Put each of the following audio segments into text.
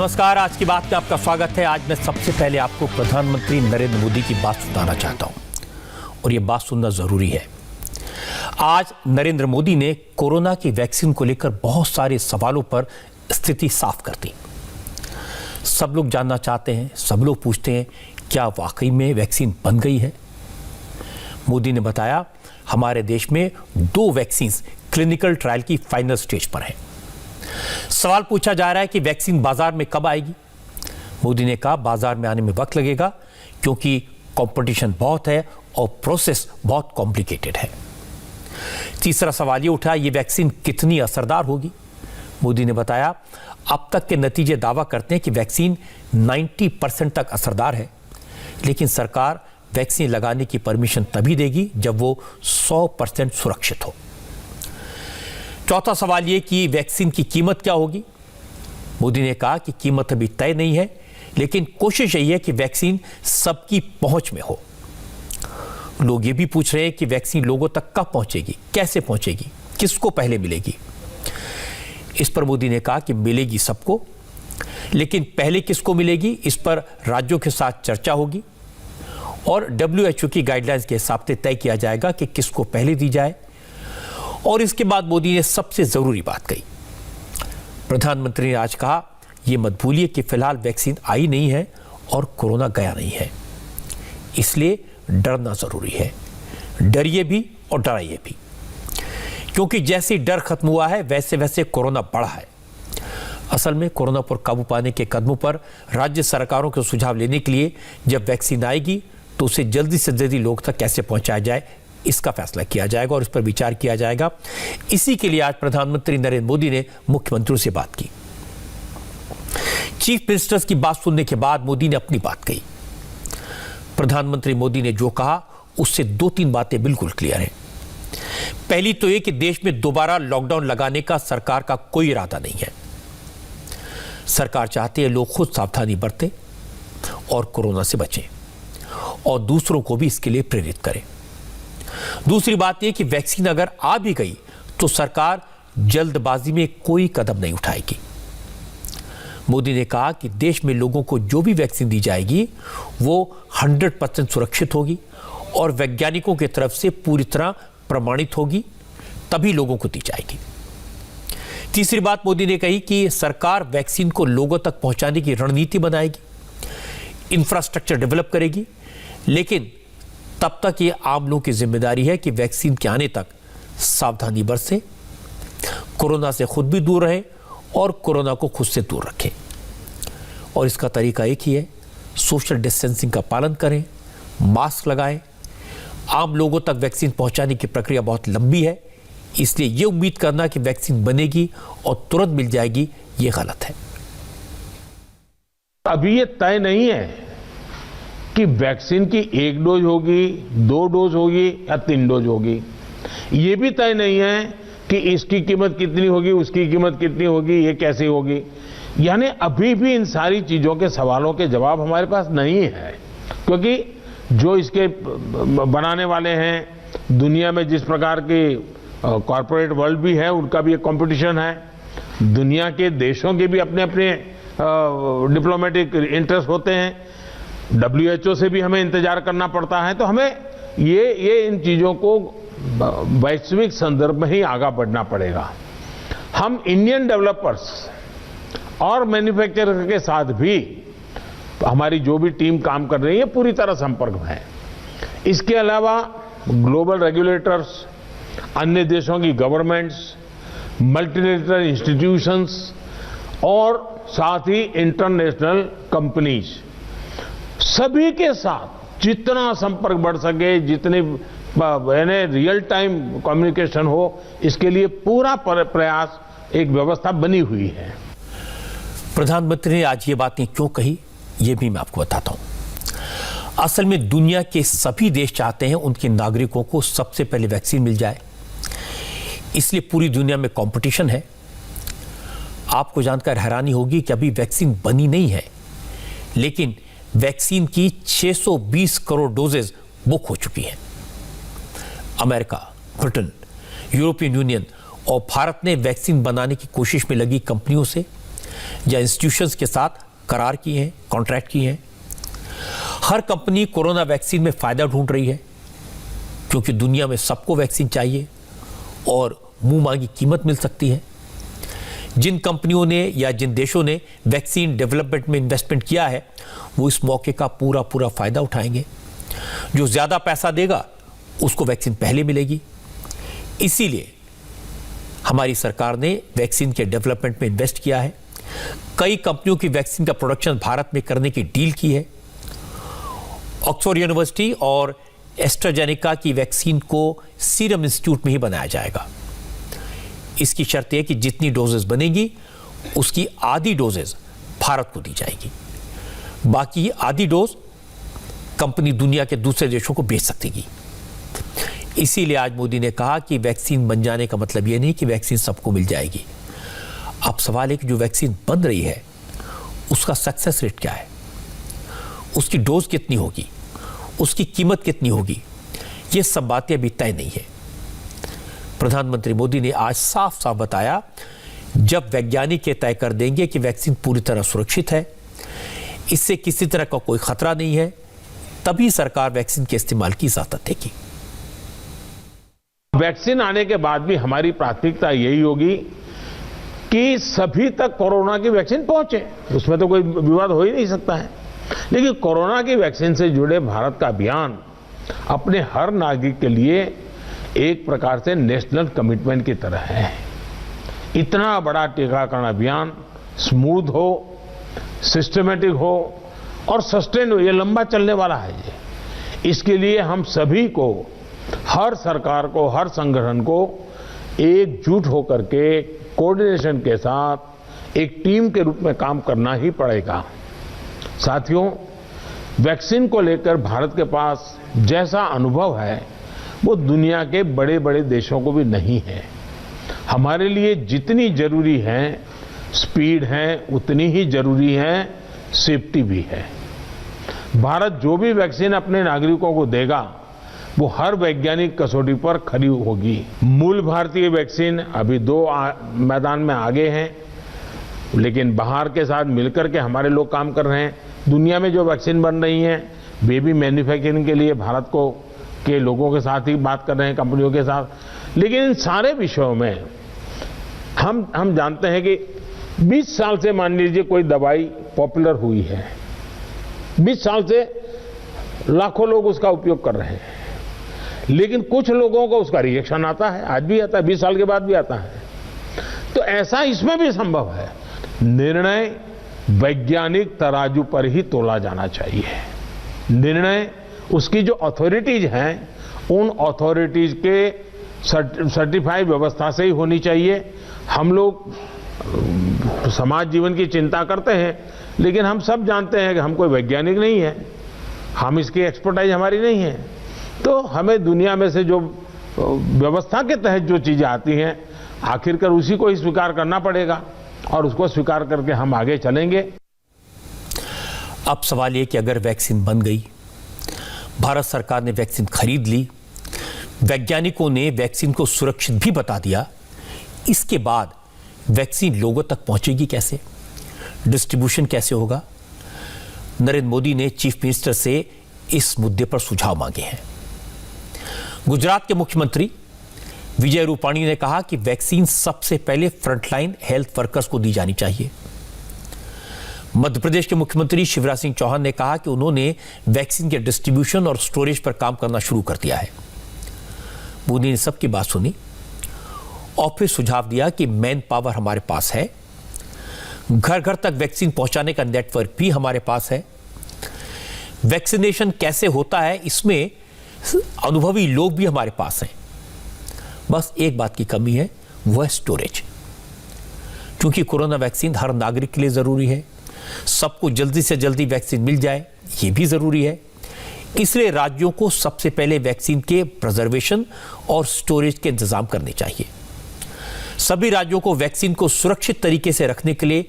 नमस्कार, आज की बात में आपका स्वागत है। आज मैं सबसे पहले आपको प्रधानमंत्री नरेंद्र मोदी की बात सुनाना चाहता हूं और यह बात सुनना जरूरी है। आज नरेंद्र मोदी ने कोरोना की वैक्सीन को लेकर बहुत सारे सवालों पर स्थिति साफ कर दी। सब लोग जानना चाहते हैं, सब लोग पूछते हैं, क्या वाकई में वैक्सीन बन गई है? मोदी ने बताया, हमारे देश में 2 वैक्सीन क्लिनिकल ट्रायल की फाइनल स्टेज पर हैं। सवाल पूछा जा रहा है कि वैक्सीन बाजार में कब आएगी? मोदी ने कहा, बाजार में आने में वक्त लगेगा क्योंकि कंपटीशन बहुत है और प्रोसेस बहुत कॉम्प्लिकेटेड है। तीसरा सवाल ये उठा, ये वैक्सीन कितनी असरदार होगी? मोदी ने बताया, अब तक के नतीजे दावा करते हैं कि वैक्सीन 90% तक असरदार है, लेकिन सरकार वैक्सीन लगाने की परमिशन तभी देगी जब वो 100% सुरक्षित हो। चौथा सवाल ये कि वैक्सीन की कीमत क्या होगी? मोदी ने कहा कि कीमत अभी तय नहीं है, लेकिन कोशिश यही है कि वैक्सीन सबकी पहुंच में हो। लोग ये भी पूछ रहे हैं कि वैक्सीन लोगों तक कब पहुंचेगी, कैसे पहुंचेगी, किसको पहले मिलेगी? इस पर मोदी ने कहा कि मिलेगी सबको, लेकिन पहले किसको मिलेगी इस पर राज्यों के साथ चर्चा होगी और WHO की गाइडलाइंस के हिसाब से तय किया जाएगा कि किसको पहले दी जाए। और इसके बाद मोदी ने सबसे जरूरी बात कही। प्रधानमंत्री ने आज कहा, यह मत भूलिए कि फिलहाल वैक्सीन आई नहीं है और कोरोना गया नहीं है, इसलिए डरना जरूरी है। डरिए भी और डराइए भी, क्योंकि जैसे डर खत्म हुआ है वैसे वैसे कोरोना बढ़ा है। असल में कोरोना पर काबू पाने के कदमों पर राज्य सरकारों के सुझाव लेने के लिए जब वैक्सीन आएगी तो उसे जल्दी से जल्दी लोग तक कैसे पहुंचाया जाए, इसका फैसला किया जाएगा और इस पर विचार किया जाएगा। इसी के लिए आज प्रधानमंत्री नरेंद्र मोदी ने मुख्यमंत्रियों से बात की। चीफ मिनिस्टर्स की बात सुनने के बाद मोदी ने अपनी बात कही। प्रधानमंत्री मोदी ने जो कहा उससे 2-3 बातें बिल्कुल क्लियर हैं। पहली तो यह कि देश में दोबारा लॉकडाउन लगाने का सरकार का कोई इरादा नहीं है। सरकार चाहती है लोग खुद सावधानी बरतें और कोरोना से बचें और दूसरों को भी इसके लिए प्रेरित करें। दूसरी बात यह कि वैक्सीन अगर आ भी गई तो सरकार जल्दबाजी में कोई कदम नहीं उठाएगी। मोदी ने कहा कि देश में लोगों को जो भी वैक्सीन दी जाएगी वो 100% सुरक्षित होगी और वैज्ञानिकों की तरफ से पूरी तरह प्रमाणित होगी, तभी लोगों को दी जाएगी। तीसरी बात मोदी ने कही कि सरकार वैक्सीन को लोगों तक पहुंचाने की रणनीति बनाएगी, इंफ्रास्ट्रक्चर डेवलप करेगी, लेकिन तब तक ये आम लोगों की जिम्मेदारी है कि वैक्सीन के आने तक सावधानी बरतें, कोरोना से खुद भी दूर रहें और कोरोना को खुद से दूर रखें। और इसका तरीका एक ही है, सोशल डिस्टेंसिंग का पालन करें, मास्क लगाएं। आम लोगों तक वैक्सीन पहुंचाने की प्रक्रिया बहुत लंबी है, इसलिए ये उम्मीद करना कि वैक्सीन बनेगी और तुरंत मिल जाएगी, ये गलत है। अभी ये तय नहीं है कि वैक्सीन की 1 डोज होगी, 2 डोज होगी या 3 डोज होगी। ये भी तय नहीं है कि इसकी कीमत कितनी होगी, उसकी कीमत कितनी होगी, ये कैसे होगी। यानी अभी भी इन सारी चीजों के सवालों के जवाब हमारे पास नहीं है, क्योंकि जो इसके बनाने वाले हैं, दुनिया में जिस प्रकार की कॉरपोरेट वर्ल्ड भी है, उनका भी एक कंपटीशन है। दुनिया के देशों के भी अपने अपने डिप्लोमेटिक इंटरेस्ट होते हैं। WHO से भी हमें इंतजार करना पड़ता है। तो हमें ये इन चीजों को वैश्विक संदर्भ में ही आगे बढ़ना पड़ेगा। हम इंडियन डेवलपर्स और मैन्युफैक्चरर के साथ भी हमारी जो भी टीम काम कर रही है पूरी तरह संपर्क में है। इसके अलावा ग्लोबल रेगुलेटर्स, अन्य देशों की गवर्नमेंट्स, मल्टीलेटरल इंस्टीट्यूशंस और साथ ही इंटरनेशनल कंपनीज, सभी के साथ जितना संपर्क बढ़ सके, जितने रियल टाइम कम्युनिकेशन हो, इसके लिए पूरा प्रयास, एक व्यवस्था बनी हुई है। प्रधानमंत्री ने आज ये बातें क्यों कही, ये भी मैं आपको बताता हूं। असल में दुनिया के सभी देश चाहते हैं उनके नागरिकों को सबसे पहले वैक्सीन मिल जाए, इसलिए पूरी दुनिया में कंपटीशन है। आपको जानकर हैरानी होगी कि अभी वैक्सीन बनी नहीं है, लेकिन वैक्सीन की 620 करोड़ डोजेज बुक हो चुकी हैं। अमेरिका, ब्रिटेन, यूरोपियन यूनियन और भारत ने वैक्सीन बनाने की कोशिश में लगी कंपनियों से या इंस्टीट्यूशंस के साथ करार किए हैं, कॉन्ट्रैक्ट किए हैं। हर कंपनी कोरोना वैक्सीन में फायदा ढूंढ रही है, क्योंकि दुनिया में सबको वैक्सीन चाहिए और मुंह मांगी कीमत मिल सकती है। जिन कंपनियों ने या जिन देशों ने वैक्सीन डेवलपमेंट में इन्वेस्टमेंट किया है, वो इस मौके का पूरा फायदा उठाएंगे। जो ज्यादा पैसा देगा उसको वैक्सीन पहले मिलेगी। इसीलिए हमारी सरकार ने वैक्सीन के डेवलपमेंट में इन्वेस्ट किया है। कई कंपनियों की वैक्सीन का प्रोडक्शन भारत में करने की डील की है। ऑक्सफोर्ड यूनिवर्सिटी और एस्ट्राजेनेका की वैक्सीन को सीरम इंस्टीट्यूट में ही बनाया जाएगा। इसकी शर्त है कि जितनी डोजेस बनेगी उसकी आधी डोजेस भारत को दी जाएगी, बाकी आधी डोज कंपनी दुनिया के दूसरे देशों को बेच सकेगी। इसीलिए आज मोदी ने कहा कि वैक्सीन बन जाने का मतलब यह नहीं कि वैक्सीन सबको मिल जाएगी। अब सवाल है कि जो वैक्सीन बन रही है उसका सक्सेस रेट क्या है, उसकी डोज कितनी होगी, उसकी कीमत कितनी होगी, ये सब बातें अभी तय नहीं है। प्रधानमंत्री मोदी ने आज साफ साफ बताया, जब वैज्ञानिक ये तय कर देंगे कि वैक्सीन पूरी तरह सुरक्षित है, इससे किसी तरह का कोई खतरा नहीं है, तभी सरकार वैक्सीन के इस्तेमाल की इजाजत देगी। वैक्सीन आने के बाद भी हमारी प्राथमिकता यही होगी कि सभी तक कोरोना की वैक्सीन पहुंचे। उसमें तो कोई विवाद हो ही नहीं सकता है। लेकिन कोरोना की वैक्सीन से जुड़े भारत का अभियान अपने हर नागरिक के लिए एक प्रकार से नेशनल कमिटमेंट की तरह है। इतना बड़ा टीकाकरण अभियान स्मूथ हो, सिस्टमेटिक हो और सस्टेन हो, ये लंबा चलने वाला है। ये इसके लिए हम सभी को, हर सरकार को, हर संगठन को एकजुट होकर के कोऑर्डिनेशन के साथ एक टीम के रूप में काम करना ही पड़ेगा। साथियों, वैक्सीन को लेकर भारत के पास जैसा अनुभव है वो दुनिया के बड़े बड़े देशों को भी नहीं है। हमारे लिए जितनी जरूरी है स्पीड है, उतनी ही जरूरी है सेफ्टी भी है। भारत जो भी वैक्सीन अपने नागरिकों को देगा वो हर वैज्ञानिक कसौटी पर खरी होगी। मूल भारतीय वैक्सीन अभी दो मैदान में आगे हैं, लेकिन बाहर के साथ मिलकर के हमारे लोग काम कर रहे हैं। दुनिया में जो वैक्सीन बन रही हैं वे भी मैन्युफैक्चरिंग के लिए भारत को के लोगों के साथ ही बात कर रहे हैं, कंपनियों के साथ। लेकिन इन सारे विषयों में हम जानते हैं कि 20 साल से मान लीजिए कोई दवाई पॉपुलर हुई है, 20 साल से लाखों लोग उसका उपयोग कर रहे हैं, लेकिन कुछ लोगों को उसका रिएक्शन आता है, आज भी आता है, 20 साल के बाद भी आता है। तो ऐसा इसमें भी संभव है। निर्णय वैज्ञानिक तराजू पर ही तोला जाना चाहिए। निर्णय उसकी जो अथॉरिटीज हैं उन अथॉरिटीज के सर्टिफाइड व्यवस्था से ही होनी चाहिए। हम लोग समाज जीवन की चिंता करते हैं, लेकिन हम सब जानते हैं कि हम कोई वैज्ञानिक नहीं है, हम इसकी एक्सपर्टाइज हमारी नहीं है। तो हमें दुनिया में से जो व्यवस्था के तहत जो चीजें आती हैं आखिरकार उसी को ही स्वीकार करना पड़ेगा और उसको स्वीकार करके हम आगे चलेंगे। अब सवाल ये कि अगर वैक्सीन बन गई, भारत सरकार ने वैक्सीन खरीद ली, वैज्ञानिकों ने वैक्सीन को सुरक्षित भी बता दिया, इसके बाद वैक्सीन लोगों तक पहुंचेगी कैसे, डिस्ट्रीब्यूशन कैसे होगा? नरेंद्र मोदी ने चीफ मिनिस्टर से इस मुद्दे पर सुझाव मांगे हैं। गुजरात के मुख्यमंत्री विजय रूपाणी ने कहा कि वैक्सीन सबसे पहले फ्रंटलाइन हेल्थ वर्कर्स को दी जानी चाहिए। मध्य प्रदेश के मुख्यमंत्री शिवराज सिंह चौहान ने कहा कि उन्होंने वैक्सीन के डिस्ट्रीब्यूशन और स्टोरेज पर काम करना शुरू कर दिया है। मोदी ने सबकी बात सुनी और फिर सुझाव दिया कि मैन पावर हमारे पास है, घर घर तक वैक्सीन पहुंचाने का नेटवर्क भी हमारे पास है, वैक्सीनेशन कैसे होता है इसमें अनुभवी लोग भी हमारे पास हैं। बस एक बात की कमी है, वह है स्टोरेज। क्योंकि कोरोना वैक्सीन हर नागरिक के लिए जरूरी है, सबको जल्दी से जल्दी वैक्सीन मिल जाए ये भी जरूरी है। इसलिए राज्यों को सबसे पहले वैक्सीन के प्रिजर्वेशन और स्टोरेज के इंतजाम करने चाहिए। सभी राज्यों को वैक्सीन को सुरक्षित तरीके से रखने के लिए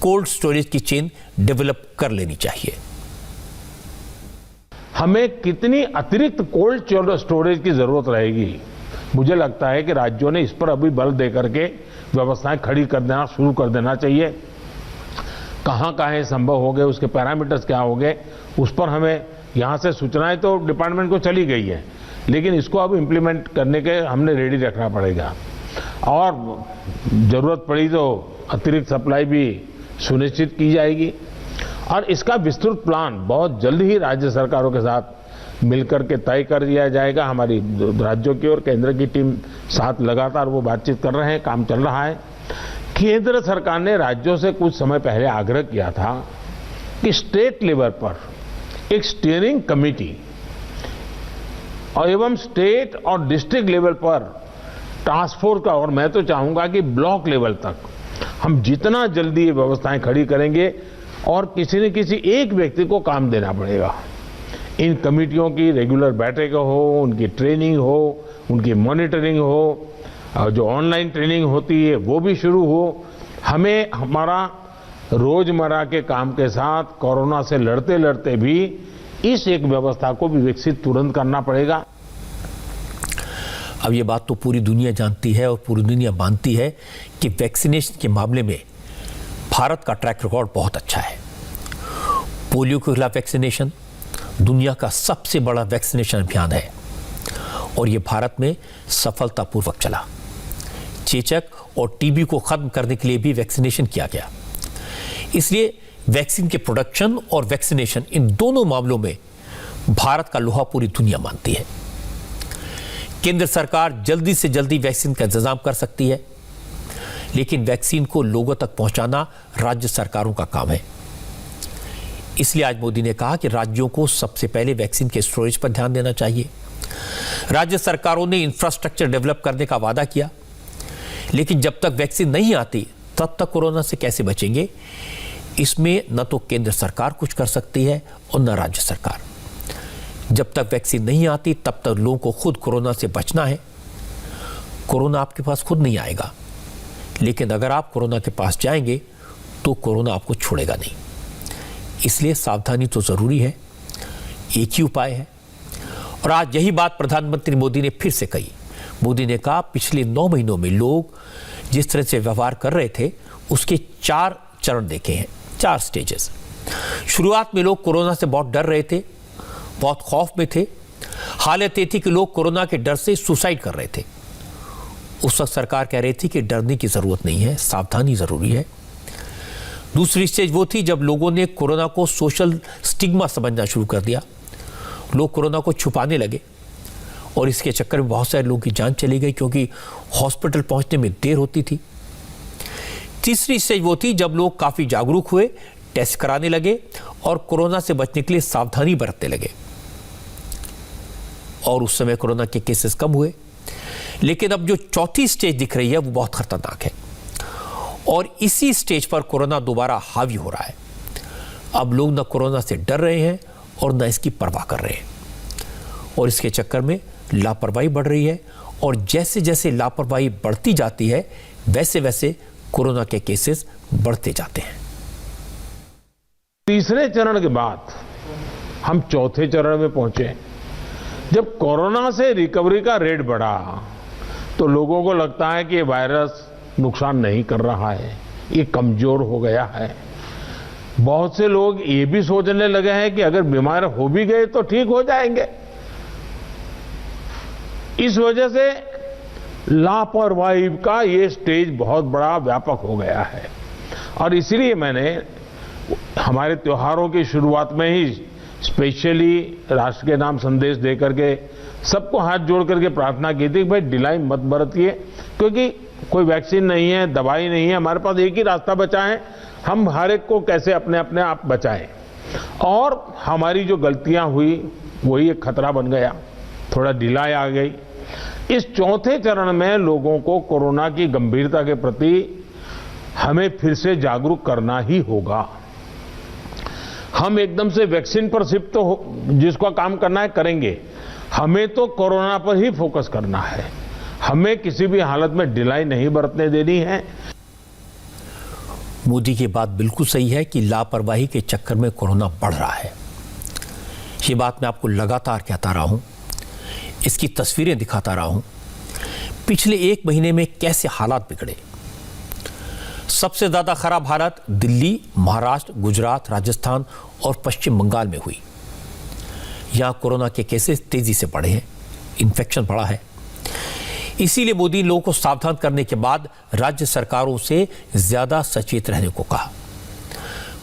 कोल्ड स्टोरेज की चेन डेवलप कर लेनी चाहिए। हमें कितनी अतिरिक्त कोल्ड स्टोरेज की जरूरत रहेगी, मुझे लगता है कि राज्यों ने इस पर अभी बल देकर के व्यवस्थाएं खड़ी कर देना शुरू कर देना चाहिए। कहाँ कहाँ ये संभव हो गए, उसके पैरामीटर्स क्या हो गए, उस पर हमें यहाँ से सूचनाएं तो डिपार्टमेंट को चली गई है, लेकिन इसको अब इम्प्लीमेंट करने के हमने रेडी रखना पड़ेगा। और जरूरत पड़ी तो अतिरिक्त सप्लाई भी सुनिश्चित की जाएगी। और इसका विस्तृत प्लान बहुत जल्द ही राज्य सरकारों के साथ मिलकर के तय कर दिया जाएगा। हमारी राज्यों की और केंद्र की टीम साथ लगातार वो बातचीत कर रहे हैं, काम चल रहा है। केंद्र सरकार ने राज्यों से कुछ समय पहले आग्रह किया था कि स्टेट लेवल पर एक स्टीयरिंग कमेटी और एवं स्टेट और डिस्ट्रिक्ट लेवल पर टास्क फोर्स का, और मैं तो चाहूंगा कि ब्लॉक लेवल तक हम जितना जल्दी ये व्यवस्थाएं खड़ी करेंगे, और किसी न किसी एक व्यक्ति को काम देना पड़ेगा। इन कमेटियों की रेगुलर बैठकें हो, उनकी ट्रेनिंग हो, उनकी मॉनिटरिंग हो, और जो ऑनलाइन ट्रेनिंग होती है वो भी शुरू हो। हमें हमारा रोजमर्रा के काम के साथ कोरोना से लड़ते लड़ते भी इस एक व्यवस्था को भी विकसित तुरंत करना पड़ेगा। अब ये बात तो पूरी दुनिया जानती है और पूरी दुनिया मानती है कि वैक्सीनेशन के मामले में भारत का ट्रैक रिकॉर्ड बहुत अच्छा है। पोलियो के खिलाफ वैक्सीनेशन दुनिया का सबसे बड़ा वैक्सीनेशन अभियान है और ये भारत में सफलतापूर्वक चला। चेचक और टीबी को खत्म करने के लिए भी वैक्सीनेशन किया गया। इसलिए वैक्सीन के प्रोडक्शन और वैक्सीनेशन, इन दोनों मामलों में भारत का लोहा पूरी दुनिया मानती है। केंद्र सरकार जल्दी से जल्दी वैक्सीन का इंतजाम कर सकती है, लेकिन वैक्सीन को लोगों तक पहुंचाना राज्य सरकारों का काम है। इसलिए आज मोदी ने कहा कि राज्यों को सबसे पहले वैक्सीन के स्टोरेज पर ध्यान देना चाहिए। राज्य सरकारों ने इंफ्रास्ट्रक्चर डेवलप करने का वादा किया, लेकिन जब तक वैक्सीन नहीं आती तब तक कोरोना से कैसे बचेंगे, इसमें न तो केंद्र सरकार कुछ कर सकती है और न राज्य सरकार। जब तक वैक्सीन नहीं आती तब तक लोगों को खुद कोरोना से बचना है। कोरोना आपके पास खुद नहीं आएगा, लेकिन अगर आप कोरोना के पास जाएंगे तो कोरोना आपको छोड़ेगा नहीं। इसलिए सावधानी तो जरूरी है, एक ही उपाय है। और आज यही बात प्रधानमंत्री मोदी ने फिर से कही। मोदी ने कहा पिछले 9 महीनों में लोग जिस तरह से व्यवहार कर रहे थे उसके 4 चरण देखे हैं, 4 स्टेजेस। शुरुआत में लोग कोरोना से बहुत डर रहे थे, बहुत खौफ में थे। हालत ये थी कि लोग कोरोना के डर से सुसाइड कर रहे थे। उस वक्त सरकार कह रही थी कि डरने की जरूरत नहीं है, सावधानी जरूरी है। दूसरी स्टेज वो थी जब लोगों ने कोरोना को सोशल स्टिग्मा समझना शुरू कर दिया। लोग कोरोना को छुपाने लगे और इसके चक्कर में बहुत सारे लोगों की जान चली गई, क्योंकि हॉस्पिटल पहुंचने में देर होती थी। तीसरी स्टेज वो थी जब लोग काफी जागरूक हुए, टेस्ट कराने लगे और कोरोना से बचने के लिए सावधानी बरतने लगे, और उस समय कोरोना के केसेस कम हुए। लेकिन अब जो चौथी स्टेज दिख रही है वो बहुत खतरनाक है, और इसी स्टेज पर कोरोना दोबारा हावी हो रहा है। अब लोग न कोरोना से डर रहे हैं और न इसकी परवाह कर रहे हैं, और इसके चक्कर में लापरवाही बढ़ रही है, और जैसे जैसे लापरवाही बढ़ती जाती है वैसे वैसे कोरोना के केसेस बढ़ते जाते हैं। तीसरे चरण के बाद हम चौथे चरण में पहुंचे। जब कोरोना से रिकवरी का रेट बढ़ा तो लोगों को लगता है कि ये वायरस नुकसान नहीं कर रहा है, ये कमजोर हो गया है। बहुत से लोग ये भी सोचने लगे हैं कि अगर बीमार हो भी गए तो ठीक हो जाएंगे। इस वजह से लापरवाही का ये स्टेज बहुत बड़ा व्यापक हो गया है, और इसीलिए मैंने हमारे त्योहारों की शुरुआत में ही स्पेशली राष्ट्र के नाम संदेश दे करके सबको हाथ जोड़ करके प्रार्थना की थी, भाई ढिलाई मत बरतिए, क्योंकि कोई वैक्सीन नहीं है, दवाई नहीं है, हमारे पास एक ही रास्ता बचा है, हम हर एक को कैसे अपने अपने आप बचाएं। और हमारी जो गलतियां हुई वही एक खतरा बन गया, थोड़ा ढिलाई आ गई। इस चौथे चरण में लोगों को कोरोना की गंभीरता के प्रति हमें फिर से जागरूक करना ही होगा। हम एकदम से वैक्सीन पर शिफ्ट तो जिसका काम करना है करेंगे, हमें तो कोरोना पर ही फोकस करना है। हमें किसी भी हालत में ढिलाई नहीं बरतने देनी है। मोदी की बात बिल्कुल सही है कि लापरवाही के चक्कर में कोरोना बढ़ रहा है। ये बात मैं आपको लगातार कहता रहा हूं, इसकी तस्वीरें दिखाता रहा हूं। पिछले 1 महीने में कैसे हालात बिगड़े। सबसे ज्यादा खराब हालत दिल्ली, महाराष्ट्र, गुजरात, राजस्थान और पश्चिम बंगाल में हुई। यहां कोरोना के केसेस तेजी से बढ़े हैं, इन्फेक्शन बढ़ा है। इसीलिए मोदी ने लोगों को सावधान करने के बाद राज्य सरकारों से ज्यादा सचेत रहने को कहा।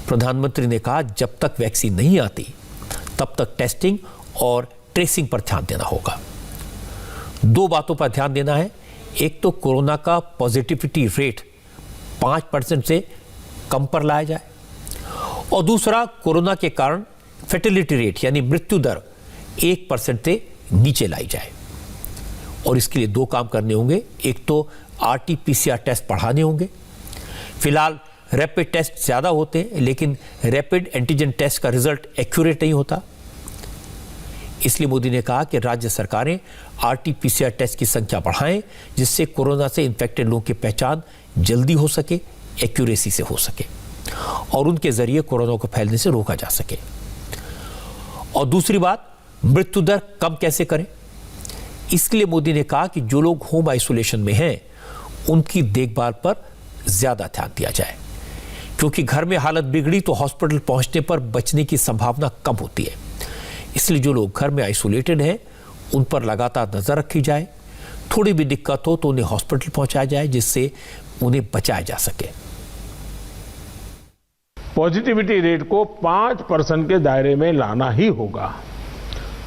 प्रधानमंत्री ने कहा, जब तक वैक्सीन नहीं आती तब तक टेस्टिंग और ट्रेसिंग पर ध्यान देना होगा। दो बातों पर ध्यान देना है। एक तो कोरोना का पॉजिटिविटी रेट 5% से कम पर लाया जाए, और दूसरा कोरोना के कारण फैटेलिटी रेट यानी मृत्यु दर 1% से नीचे लाई जाए। और इसके लिए दो काम करने होंगे। एक तो RT-PCR टेस्ट बढ़ाने होंगे। फिलहाल रैपिड टेस्ट ज्यादा होते हैं, लेकिन रैपिड एंटीजन टेस्ट का रिजल्ट एक्यूरेट नहीं होता। इसलिए मोदी ने कहा कि राज्य सरकारें RT-PCR टेस्ट की संख्या बढ़ाएं, जिससे कोरोना से इन्फेक्टेड लोगों की पहचान जल्दी हो सके, एक्यूरेसी से हो सके, और उनके जरिए कोरोना को फैलने से रोका जा सके। और दूसरी बात, मृत्यु दर कम कैसे करें। इसके लिए मोदी ने कहा कि जो लोग होम आइसोलेशन में हैं उनकी देखभाल पर ज्यादा ध्यान दिया जाए, क्योंकि घर में हालत बिगड़ी तो हॉस्पिटल पहुंचने पर बचने की संभावना कम होती है। इसलिए जो लोग घर में आइसोलेटेड हैं उन पर लगातार नजर रखी जाए। थोड़ी भी दिक्कत हो तो उन्हें हॉस्पिटल पहुंचाया जाए, जिससे उन्हें बचाया जा सके। पॉजिटिविटी रेट को 5% के दायरे में लाना ही होगा।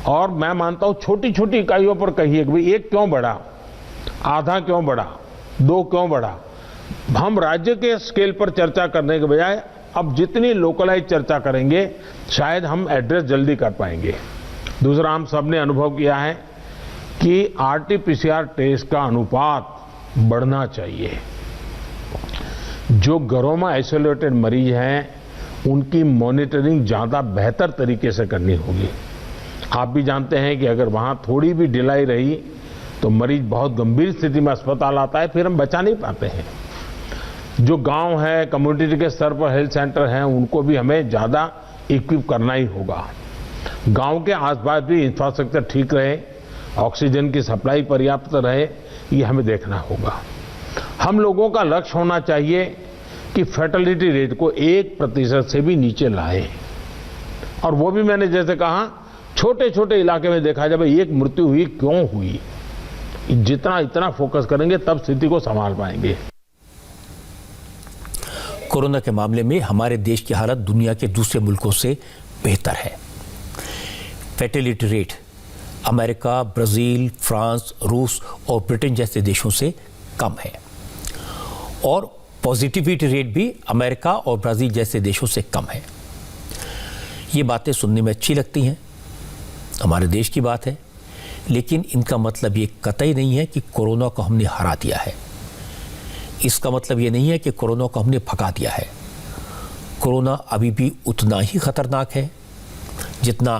और मैं मानता हूं छोटी छोटी इकाइयों पर कहिए कि भाई 1 क्यों बढ़ा, आधा क्यों बढ़ा, 2 क्यों बढ़ा। हम राज्य के स्केल पर चर्चा करने के बजाय अब जितनी लोकलाइज चर्चा करेंगे शायद हम एड्रेस जल्दी कर पाएंगे। दूसरा, हम सबने अनुभव किया है कि RT-PCR टेस्ट का अनुपात बढ़ना चाहिए। जो घरों में आइसोलेटेड मरीज हैं उनकी मॉनिटरिंग ज्यादा बेहतर तरीके से करनी होगी। आप भी जानते हैं कि अगर वहां थोड़ी भी ढिलाई रही तो मरीज बहुत गंभीर स्थिति में अस्पताल आता है, फिर हम बचा नहीं पाते हैं। जो गांव है, कम्युनिटी के स्तर पर हेल्थ सेंटर हैं, उनको भी हमें ज्यादा इक्विप करना ही होगा। गांव के आसपास भी इंफ्रास्ट्रक्चर ठीक रहे, ऑक्सीजन की सप्लाई पर्याप्त रहे, ये हमें देखना होगा। हम लोगों का लक्ष्य होना चाहिए कि फैटेलिटी रेट को 1% से भी नीचे लाए। और वो भी मैंने जैसे कहा, छोटे छोटे इलाके में देखा जाए भाई एक मृत्यु हुई क्यों हुई। जितना इतना फोकस करेंगे तब स्थिति को संभाल पाएंगे। कोरोना के मामले में हमारे देश की हालत दुनिया के दूसरे मुल्कों से बेहतर है। Fatality rate America, Brazil, France, रूस और ब्रिटेन जैसे देशों से कम है, और पॉजिटिविटी रेट भी अमेरिका और ब्राजील जैसे देशों से कम है। ये बातें सुनने में अच्छी लगती हैं, हमारे देश की बात है, लेकिन इनका मतलब ये कतई नहीं है कि कोरोना को हमने हरा दिया है। इसका मतलब ये नहीं है कि कोरोना को हमने भगा दिया है। कोरोना अभी भी उतना ही खतरनाक है जितना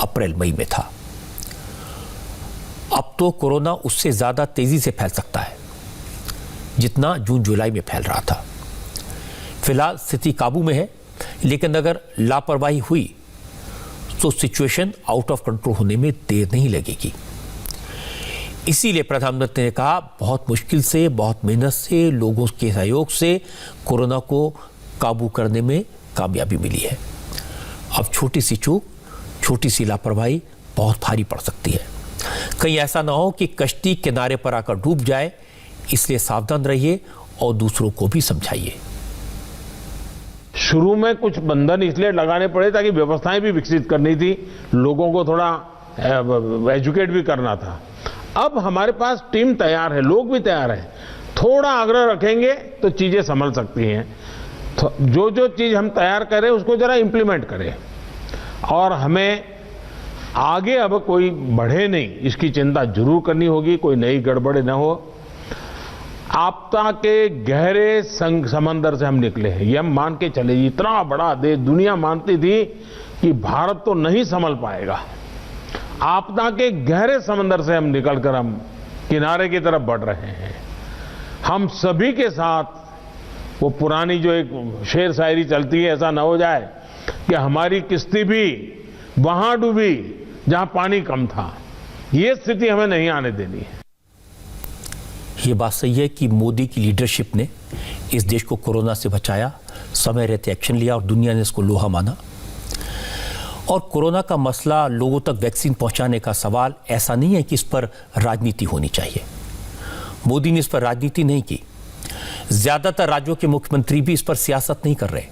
अप्रैल मई में था। अब तो कोरोना उससे ज्यादा तेजी से फैल सकता है जितना जून जुलाई में फैल रहा था। फिलहाल स्थिति काबू में है, लेकिन अगर लापरवाही हुई तो सिचुएशन आउट ऑफ कंट्रोल होने में देर नहीं लगेगी। इसीलिए प्रधानमंत्री ने कहा, बहुत मुश्किल से, बहुत मेहनत से, लोगों के सहयोग से कोरोना को काबू करने में कामयाबी मिली है। अब छोटी सी चूक, छोटी सी लापरवाही बहुत भारी पड़ सकती है। कहीं ऐसा ना हो कि कश्ती किनारे पर आकर डूब जाए, इसलिए सावधान रहिए और दूसरों को भी समझाइए। शुरू में कुछ बंधन इसलिए लगाने पड़े ताकि व्यवस्थाएं भी विकसित करनी थी, लोगों को थोड़ा एजुकेट भी करना था। अब हमारे पास टीम तैयार है, लोग भी तैयार हैं। थोड़ा आग्रह रखेंगे तो चीजें संभल सकती हैं। तो जो जो चीज हम तैयार करें उसको जरा इंप्लीमेंट करें, और हमें आगे अब कोई बढ़े नहीं इसकी चिंता जरूर करनी होगी, कोई नई गड़बड़ न हो। आपदा के गहरे समंदर से हम निकले हैं, ये हम मान के चले। इतना बड़ा देश, दुनिया मानती थी कि भारत तो नहीं संभल पाएगा। आपदा के गहरे समंदर से हम निकलकर हम किनारे की तरफ बढ़ रहे हैं। हम सभी के साथ वो पुरानी जो एक शेर शायरी चलती है, ऐसा न हो जाए कि हमारी किश्ती भी वहां डूबी जहां पानी कम था। ये स्थिति हमें नहीं आने देनी है। ये बात सही है कि मोदी की लीडरशिप ने इस देश को कोरोना से बचाया, समय रहते एक्शन लिया और दुनिया ने इसको लोहा माना। और कोरोना का मसला, लोगों तक वैक्सीन पहुंचाने का सवाल ऐसा नहीं है कि इस पर राजनीति होनी चाहिए। मोदी ने इस पर राजनीति नहीं की। ज्यादातर राज्यों के मुख्यमंत्री भी इस पर सियासत नहीं कर रहे।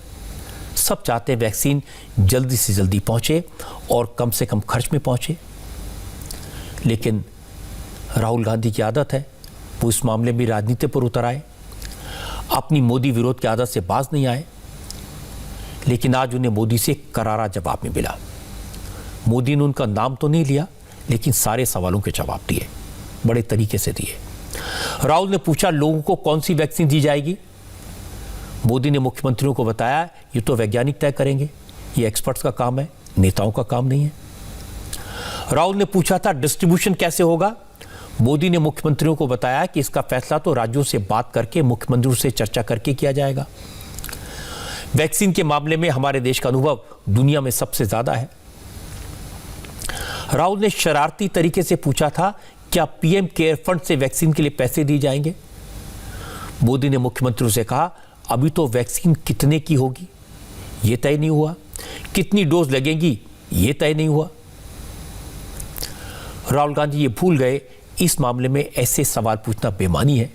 सब चाहते हैं वैक्सीन जल्दी से जल्दी पहुंचे और कम से कम खर्च में पहुंचे। लेकिन राहुल गांधी की आदत है, वो इस मामले में राजनीति पर उतर आए, अपनी मोदी विरोध की आदत से बाज नहीं आए। लेकिन आज उन्हें मोदी से करारा जवाब में मिला। मोदी ने उनका नाम तो नहीं लिया, लेकिन सारे सवालों के जवाब दिए, बड़े तरीके से दिए। राहुल ने पूछा लोगों को कौन सी वैक्सीन दी जाएगी। मोदी ने मुख्यमंत्रियों को बताया ये तो वैज्ञानिक तय करेंगे, ये एक्सपर्ट्स का काम है, नेताओं का काम नहीं है। राहुल ने पूछा था डिस्ट्रीब्यूशन कैसे होगा। मोदी ने मुख्यमंत्रियों को बताया कि इसका फैसला तो राज्यों से बात करके, मुख्यमंत्रियों से चर्चा करके किया जाएगा। वैक्सीन के मामले में हमारे देश का अनुभव दुनिया में सबसे ज्यादा है। राहुल ने शरारती तरीके से पूछा था क्या पीएम केयर फंड से वैक्सीन के लिए पैसे दिए जाएंगे। मोदी ने मुख्यमंत्रियों से कहा अभी तो वैक्सीन कितने की होगी यह तय नहीं हुआ, कितनी डोज लगेंगी यह तय नहीं हुआ। राहुल गांधी ये भूल गए इस मामले में ऐसे सवाल पूछना बेमानी है,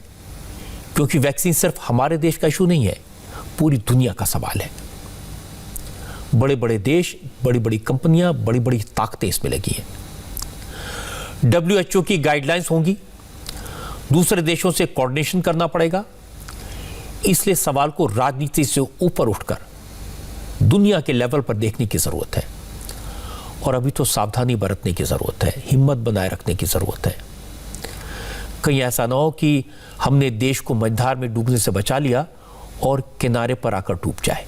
क्योंकि वैक्सीन सिर्फ हमारे देश का इशू नहीं है, पूरी दुनिया का सवाल है। बड़े बड़े देश, बड़ी बड़ी कंपनियां, बड़ी बड़ी ताकतें इसमें लगी हैं। WHO की गाइडलाइंस होंगी, दूसरे देशों से कोऑर्डिनेशन करना पड़ेगा। इसलिए सवाल को राजनीति से ऊपर उठकर दुनिया के लेवल पर देखने की जरूरत है। और अभी तो सावधानी बरतने की जरूरत है, हिम्मत बनाए रखने की जरूरत है। कहीं ऐसा ना हो कि हमने देश को मझधार में डूबने से बचा लिया और किनारे पर आकर डूब जाए।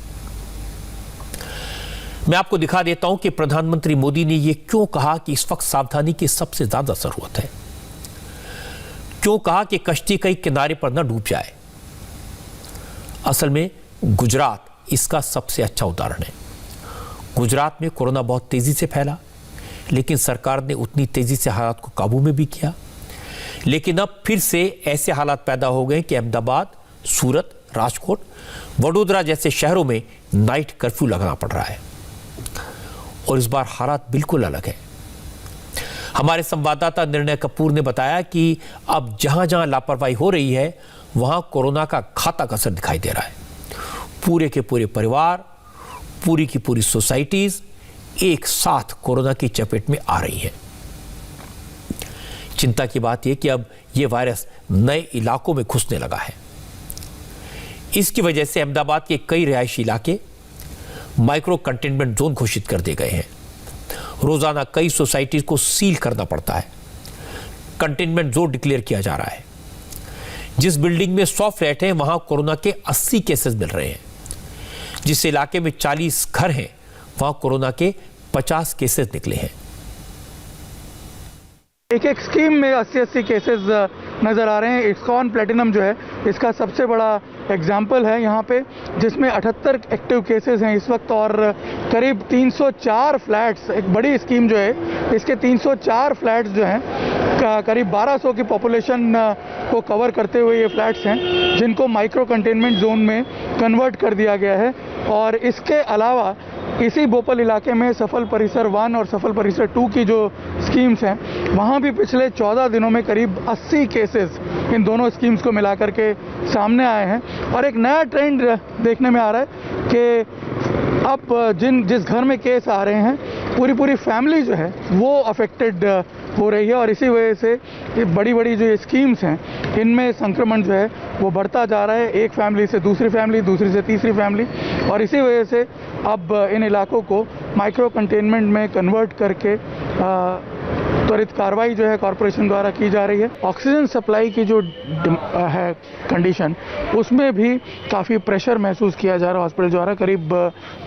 मैं आपको दिखा देता हूं कि प्रधानमंत्री मोदी ने यह क्यों कहा कि इस वक्त सावधानी की सबसे ज्यादा जरूरत है, क्यों कहा कि कश्ती कहीं किनारे पर न डूब जाए। असल में गुजरात इसका सबसे अच्छा उदाहरण है। गुजरात में कोरोना बहुत तेजी से फैला, लेकिन सरकार ने उतनी तेजी से हालात को काबू में भी किया। लेकिन अब फिर से ऐसे हालात पैदा हो गए कि अहमदाबाद, सूरत, राजकोट, वडोदरा जैसे शहरों में नाइट कर्फ्यू लगाना पड़ रहा है। और इस बार हालात बिल्कुल अलग है। हमारे संवाददाता निर्णय कपूर ने बताया कि अब जहां जहां लापरवाही हो रही है वहां कोरोना का घातक असर दिखाई दे रहा है। पूरे के पूरे परिवार, पूरी की पूरी सोसाइटीज एक साथ कोरोना की चपेट में आ रही है। चिंता की बात यह कि अब यह वायरस नए इलाकों में घुसने लगा है। इसकी वजह से अहमदाबाद के कई रिहायशी इलाके माइक्रो कंटेनमेंट जोन घोषित कर दिए गए हैं। रोजाना कई सोसाइटीज को सील करना पड़ता है। कंटेनमेंट जोन डिक्लेयर किया जा रहा है। जिस बिल्डिंग में 100 फ्लैट हैं वहां कोरोना के 80 केसेस मिल रहे हैं। जिस इलाके में 40 घर हैं वहां कोरोना के 50 केसेस निकले हैं। एक एक स्कीम में 80 केसेस नज़र आ रहे हैं। इस्कॉन प्लेटिनम जो है इसका सबसे बड़ा एग्जाम्पल है यहाँ पे, जिसमें 78 एक्टिव केसेस हैं इस वक्त और करीब 304 फ्लैट्स, एक बड़ी स्कीम जो है इसके 304 फ्लैट्स जो हैं करीब 1200 की पॉपुलेशन को कवर करते हुए ये फ्लैट्स हैं, जिनको माइक्रो कंटेनमेंट जोन में कन्वर्ट कर दिया गया है। और इसके अलावा इसी भोपाल इलाके में सफल परिसर 1 और सफल परिसर 2 की जो स्कीम्स हैं वहाँ भी पिछले 14 दिनों में करीब 80 केसेस इन दोनों स्कीम्स को मिलाकर के सामने आए हैं। और एक नया ट्रेंड देखने में आ रहा है कि अब जिस घर में केस आ रहे हैं पूरी फैमिली जो है वो अफेक्टेड हो रही है। और इसी वजह से ये बड़ी जो स्कीम्स हैं इनमें संक्रमण जो है वो बढ़ता जा रहा है, एक फैमिली से दूसरी फैमिली, दूसरी से तीसरी फैमिली। और इसी वजह से अब इन इलाकों को माइक्रो कंटेनमेंट में कन्वर्ट करके त्वरित कार्रवाई जो है कॉरपोरेशन द्वारा की जा रही है। ऑक्सीजन सप्लाई की जो है कंडीशन, उसमें भी काफ़ी प्रेशर महसूस किया जा रहा है हॉस्पिटल द्वारा। करीब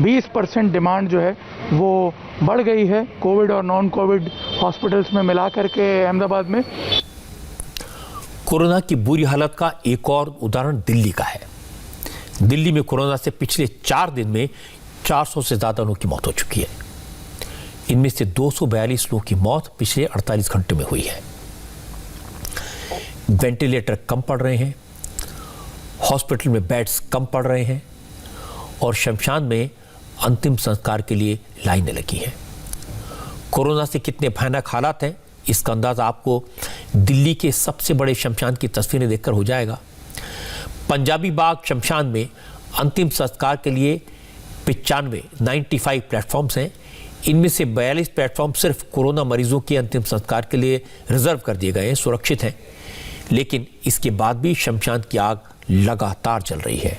20% डिमांड जो है वो बढ़ गई है कोविड और नॉन कोविड हॉस्पिटल्स में मिला करके अहमदाबाद में। कोरोना की बुरी हालत का एक और उदाहरण दिल्ली का है। दिल्ली में कोरोना से पिछले 4 दिन में 400 से ज्यादा लोगों की मौत हो चुकी है। इनमें से 242 लोगों की मौत पिछले 48 घंटे में हुई है। वेंटिलेटर कम पड़ रहे हैं, हॉस्पिटल में बेड्स कम पड़ रहे हैं और शमशान में अंतिम संस्कार के लिए लाइनें लगी हैं। कोरोना से कितने भयानक हालात हैं, इसका अंदाज़ा आपको दिल्ली के सबसे बड़े शमशान की तस्वीरें देखकर हो जाएगा। पंजाबी बाग शमशान में अंतिम संस्कार के लिए 95 प्लेटफॉर्म्स हैं। इनमें से 42 प्लेटफॉर्म सिर्फ कोरोना मरीजों के अंतिम संस्कार के लिए रिजर्व कर दिए गए हैं, सुरक्षित हैं। लेकिन इसके बाद भी शमशान की आग लगातार जल रही है,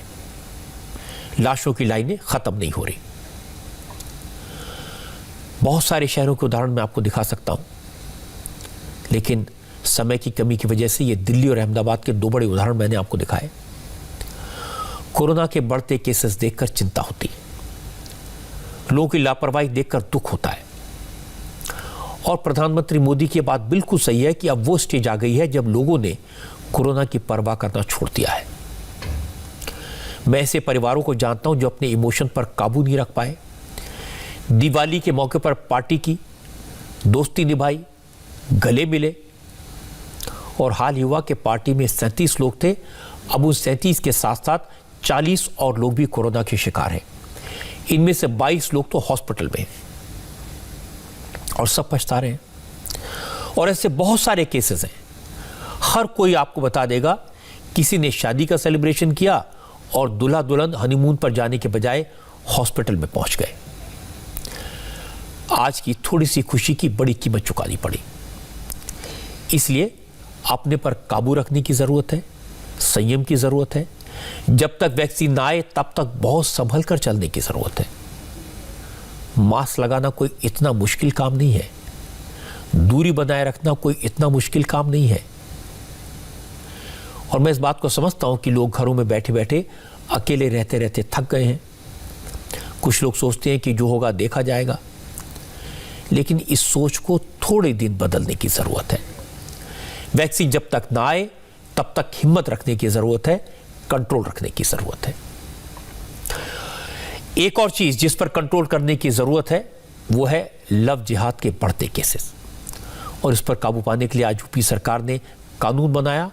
लाशों की लाइनें खत्म नहीं हो रही। बहुत सारे शहरों के उदाहरण मैं आपको दिखा सकता हूं, लेकिन समय की कमी की वजह से ये दिल्ली और अहमदाबाद के 2 बड़े उदाहरण मैंने आपको दिखाए। कोरोना के बढ़ते केसेस देखकर चिंता होती है, लोगों की लापरवाही देखकर दुख होता है। और प्रधानमंत्री मोदी की बात बिल्कुल सही है कि अब वो स्टेज आ गई है जब लोगों ने कोरोना की परवाह करना छोड़ दिया है। मैं ऐसे परिवारों को जानता हूं जो अपने इमोशन पर काबू नहीं रख पाए, दिवाली के मौके पर पार्टी की, दोस्ती निभाई, गले मिले और हाल ही हुआ कि पार्टी में 37 लोग थे। अब उन 37 के साथ साथ 40 और लोग भी कोरोना के शिकार हैं। इनमें से 22 लोग तो हॉस्पिटल में और सब पछता रहे हैं। और ऐसे बहुत सारे केसेस हैं। हर कोई आपको बता देगा किसी ने शादी का सेलिब्रेशन किया और दूल्हा दुल्हन हनीमून पर जाने के बजाय हॉस्पिटल में पहुंच गए। आज की थोड़ी सी खुशी की बड़ी कीमत चुकानी पड़ी। इसलिए अपने पर काबू रखने की जरूरत है, संयम की जरूरत है। जब तक वैक्सीन ना आए तब तक बहुत संभल कर चलने की जरूरत है। मास्क लगाना कोई इतना मुश्किल काम नहीं है, दूरी बनाए रखना कोई इतना मुश्किल काम नहीं है। और मैं इस बात को समझता हूं कि लोग घरों में बैठे बैठे अकेले रहते रहते थक गए हैं। कुछ लोग सोचते हैं कि जो होगा देखा जाएगा, लेकिन इस सोच को थोड़े दिन बदलने की जरूरत है। वैक्सीन जब तक ना आए तब तक हिम्मत रखने की जरूरत है, कंट्रोल रखने की जरूरत है। एक और चीज जिस पर कंट्रोल करने की जरूरत है वो है लव जिहाद के बढ़ते केसेस। और इस पर काबू पाने के लिए आज यूपी सरकार ने कानून बनाया।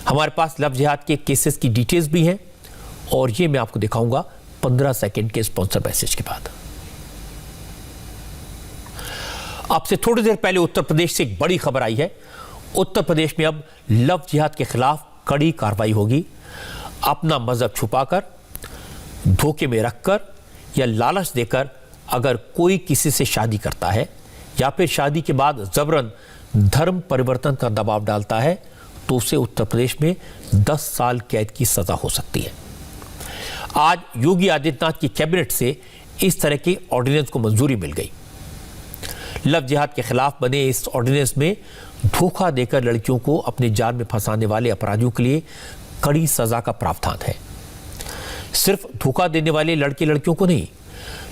हमारे पास लव जिहाद के केसेस की डिटेल्स भी हैं और ये मैं आपको दिखाऊंगा 15 सेकंड के स्पॉन्सर मैसेज के बाद। आपसे थोड़ी देर पहले उत्तर प्रदेश से एक बड़ी खबर आई है। उत्तर प्रदेश में अब लव जिहाद के खिलाफ कड़ी कार्रवाई होगी। अपना मजहब छुपाकर, धोखे में रखकर या लालच देकर अगर कोई किसी से शादी करता है या फिर शादी के बाद जबरन धर्म परिवर्तन का दबाव डालता है तो उसे उत्तर प्रदेश में 10 साल कैद की सजा हो सकती है। आज योगी आदित्यनाथ की कैबिनेट से इस तरह के ऑर्डिनेंस को मंजूरी मिल गई। लव जिहाद के खिलाफ बने इस ऑर्डिनेंस में धोखा देकर लड़कियों को अपने जाल में फंसाने वाले अपराधियों के लिए कड़ी सजा का प्रावधान है। सिर्फ धोखा देने वाले लड़के लड़कियों को नहीं,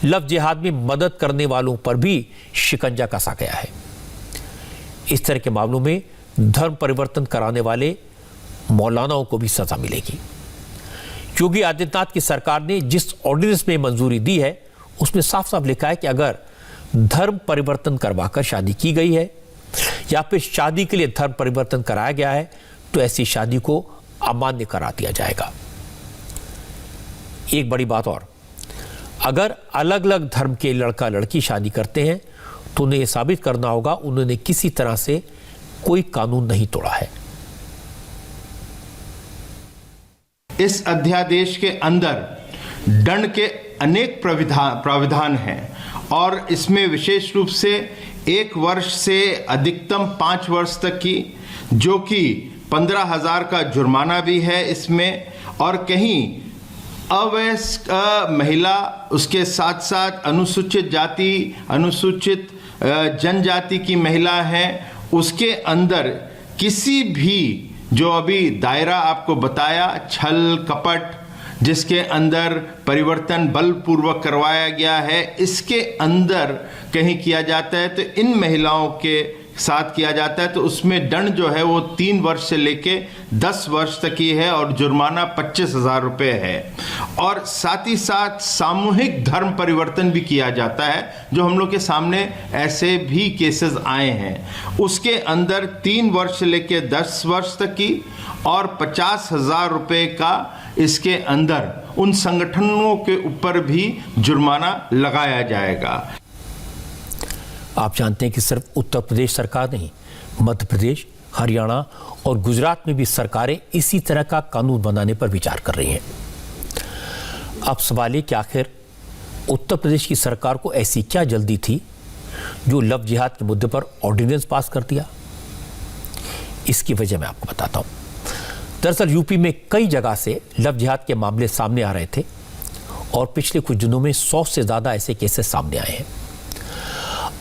लव जिहाद में मदद करने वालों पर भी शिकंजा कसा गया है। इस तरह के मामलों में धर्म परिवर्तन कराने वाले मौलानाओं को भी सजा मिलेगी। योगी आदित्यनाथ की सरकार ने जिस ऑर्डिनेंस में मंजूरी दी है उसमें साफ साफ लिखा है कि अगर धर्म परिवर्तन करवाकर शादी की गई है या फिर शादी के लिए धर्म परिवर्तन कराया गया है तो ऐसी शादी को अमान्य करा दिया जाएगा। एक बड़ी बात और, अगर अलग अलग धर्म के लड़का लड़की शादी करते हैं तो उन्हें यह साबित करना होगा उन्होंने किसी तरह से कोई कानून नहीं तोड़ा है। इस अध्यादेश के अंदर दंड के अनेक प्राविधान हैं और इसमें विशेष रूप से 1 वर्ष से अधिकतम 5 वर्ष तक की, जो कि 15,000 का जुर्माना भी है इसमें। और कहीं अवयस्क महिला, उसके साथ साथ अनुसूचित जाति, अनुसूचित जनजाति की महिला है, उसके अंदर किसी भी जो अभी दायरा आपको बताया छल कपट जिसके अंदर परिवर्तन बलपूर्वक करवाया गया है, इसके अंदर कहीं किया जाता है तो इन महिलाओं के साथ किया जाता है तो उसमें दंड जो है वो 3 वर्ष से लेके 10 वर्ष तक की है और जुर्माना 25,000 रुपये है। और साथ ही साथ सामूहिक धर्म परिवर्तन भी किया जाता है, जो हम लोग के सामने ऐसे भी केसेस आए हैं। उसके अंदर 3 वर्ष से लेके 10 वर्ष तक की और 50,000 रुपये का इसके अंदर उन संगठनों के ऊपर भी जुर्माना लगाया जाएगा। आप जानते हैं कि सिर्फ उत्तर प्रदेश सरकार नहीं, मध्य प्रदेश, हरियाणा और गुजरात में भी सरकारें इसी तरह का कानून बनाने पर विचार कर रही हैं। अब सवाल है कि आखिर उत्तर प्रदेश की सरकार को ऐसी क्या जल्दी थी जो लव जिहाद के मुद्दे पर ऑर्डिनेंस पास कर दिया। इसकी वजह मैं आपको बताता हूं। दरअसल यूपी में कई जगह से लव जिहाद के मामले सामने आ रहे थे और पिछले कुछ दिनों में 100 से ज्यादा ऐसे केसेस सामने आए हैं।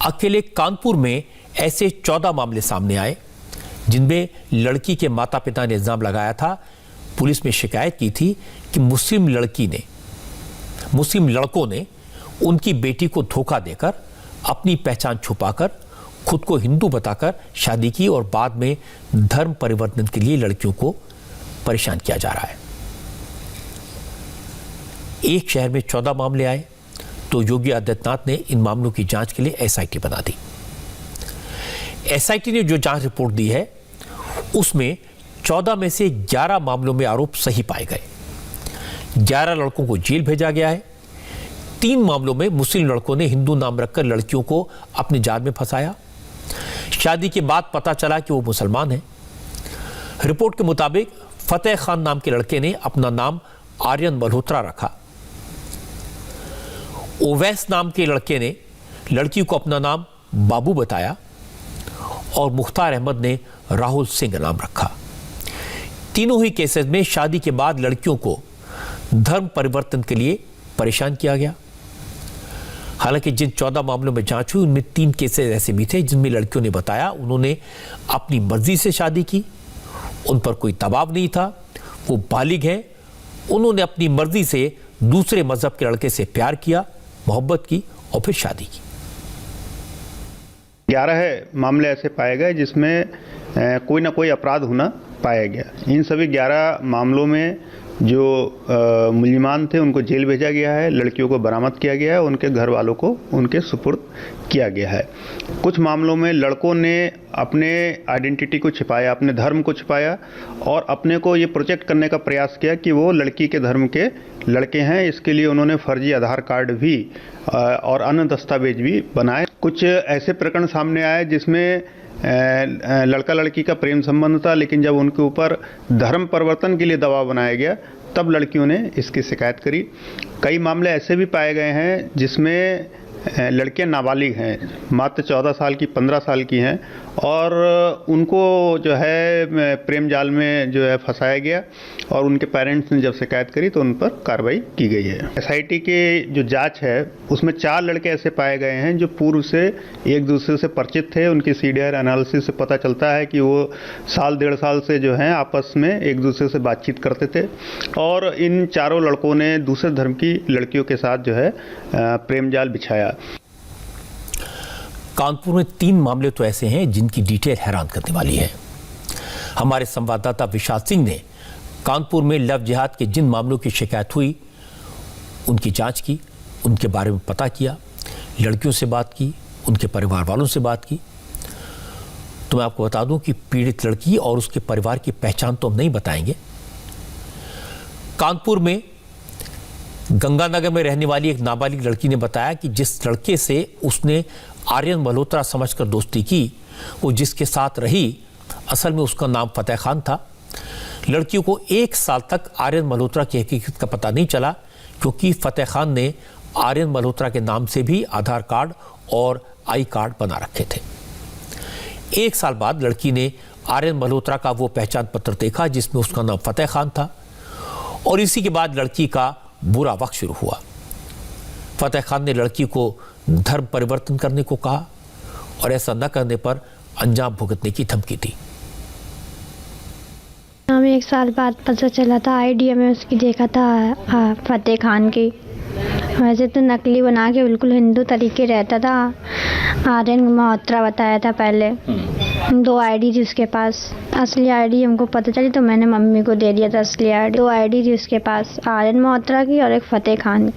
अकेले कानपुर में ऐसे 14 मामले सामने आए जिनमें लड़की के माता पिता ने इल्जाम लगाया था, पुलिस में शिकायत की थी कि मुस्लिम लड़कों ने उनकी बेटी को धोखा देकर अपनी पहचान छुपाकर खुद को हिंदू बताकर शादी की और बाद में धर्म परिवर्तन के लिए लड़कियों को परेशान किया जा रहा है। एक शहर में 14 मामले आए तो योगी आदित्यनाथ ने इन मामलों की जांच के लिए एसआईटी बना दी। एसआईटी ने जो जांच रिपोर्ट दी है उसमें 14 में से 11 मामलों में आरोप सही पाए गए। 11 लड़कों को जेल भेजा गया है। 3 मामलों में मुस्लिम लड़कों ने हिंदू नाम रखकर लड़कियों को अपने जाल में फंसाया। शादी के बाद पता चला कि वो मुसलमान हैं। रिपोर्ट के मुताबिक फतेह खान नाम के लड़के ने अपना नाम आर्यन मल्होत्रा रखा। ओवैस नाम के लड़के ने लड़की को अपना नाम बाबू बताया और मुख्तार अहमद ने राहुल सिंह नाम रखा। तीनों ही केसेस में शादी के बाद लड़कियों को धर्म परिवर्तन के लिए परेशान किया गया। हालांकि जिन 14 मामलों में जांच हुई उनमें 3 केसेस ऐसे भी थे जिनमें लड़कियों ने बताया उन्होंने अपनी मर्जी से शादी की, उन पर कोई दबाव नहीं था, वो बालिग हैं, उन्होंने अपनी मर्जी से दूसरे मजहब के लड़के से प्यार किया, मोहब्बत की और फिर शादी की। 11 मामले ऐसे पाए गए जिसमें कोई ना कोई अपराध होना पाया गया। इन सभी 11 मामलों में जो मुल्जिमान थे उनको जेल भेजा गया है, लड़कियों को बरामद किया गया है, उनके घर वालों को उनके सुपुर्द किया गया है। कुछ मामलों में लड़कों ने अपने आइडेंटिटी को छिपाया, अपने धर्म को छिपाया और अपने को ये प्रोजेक्ट करने का प्रयास किया कि वो लड़की के धर्म के लड़के हैं। इसके लिए उन्होंने फर्जी आधार कार्ड भी और अन्य दस्तावेज भी बनाए। कुछ ऐसे प्रकरण सामने आए जिसमें लड़का लड़की का प्रेम संबंध था, लेकिन जब उनके ऊपर धर्म परिवर्तन के लिए दबाव बनाया गया तब लड़कियों ने इसकी शिकायत करी। कई मामले ऐसे भी पाए गए हैं जिसमें लड़कियां नाबालिग हैं, मात्र 14 साल की, 15 साल की हैं और उनको जो है प्रेम जाल में जो है फंसाया गया और उनके पेरेंट्स ने जब शिकायत करी तो उन पर कार्रवाई की गई है। एसआईटी के जो जांच है उसमें 4 लड़के ऐसे पाए गए हैं जो पूर्व से एक दूसरे से परिचित थे। उनकी सीडीआर एनालिसिस से पता चलता है कि वो साल 1.5 साल से जो है आपस में एक दूसरे से बातचीत करते थे और इन चारों लड़कों ने दूसरे धर्म की लड़कियों के साथ जो है प्रेम जाल बिछाया। कानपुर में 3 मामले तो ऐसे हैं जिनकी डिटेल हैरान करने वाली है। हमारे संवाददाता विशाल सिंह ने कानपुर में लव जिहाद के जिन मामलों की शिकायत हुई उनकी जांच की, उनके बारे में पता किया, लड़कियों से बात की, उनके परिवार वालों से बात की। तो मैं आपको बता दूं कि पीड़ित लड़की और उसके परिवार की पहचान तो हम नहीं बताएंगे। कानपुर में गंगानगर में रहने वाली एक नाबालिग लड़की ने बताया कि जिस लड़के से उसने आर्यन मल्होत्रा समझकर दोस्ती की, वो जिसके साथ रही असल में उसका नाम फतेह खान था। लड़कियों को 1 साल तक आर्यन मल्होत्रा की हकीकत का पता नहीं चला क्योंकि फतेह खान ने आर्यन मल्होत्रा के नाम से भी आधार कार्ड और आई कार्ड बना रखे थे। 1 साल बाद लड़की ने आर्यन मल्होत्रा का वो पहचान पत्र देखा जिसमें उसका नाम फतेह खान था और इसी के बाद लड़की का बुरा वक्त शुरू हुआ। फतेह खान ने लड़की को धर्म परिवर्तन करने को कहा और ऐसा न करने पर अंजाम भुगतने की धमकी दी। हमें 1 साल बाद पता चला था, आईडी में उसकी देखा था फतेह खान की। वैसे तो नकली बना के बिल्कुल हिंदू तरीके रहता था। आर्यन मल्होत्रा बताया था पहले। 2 आईडी थी उसके पास। असली आईडी हमको पता चली तो मैंने मम्मी को दे दिया था असली आईडी। 2 आईडी थी उसके पास, आर्यन मोहत्रा की और एक फतेह खान।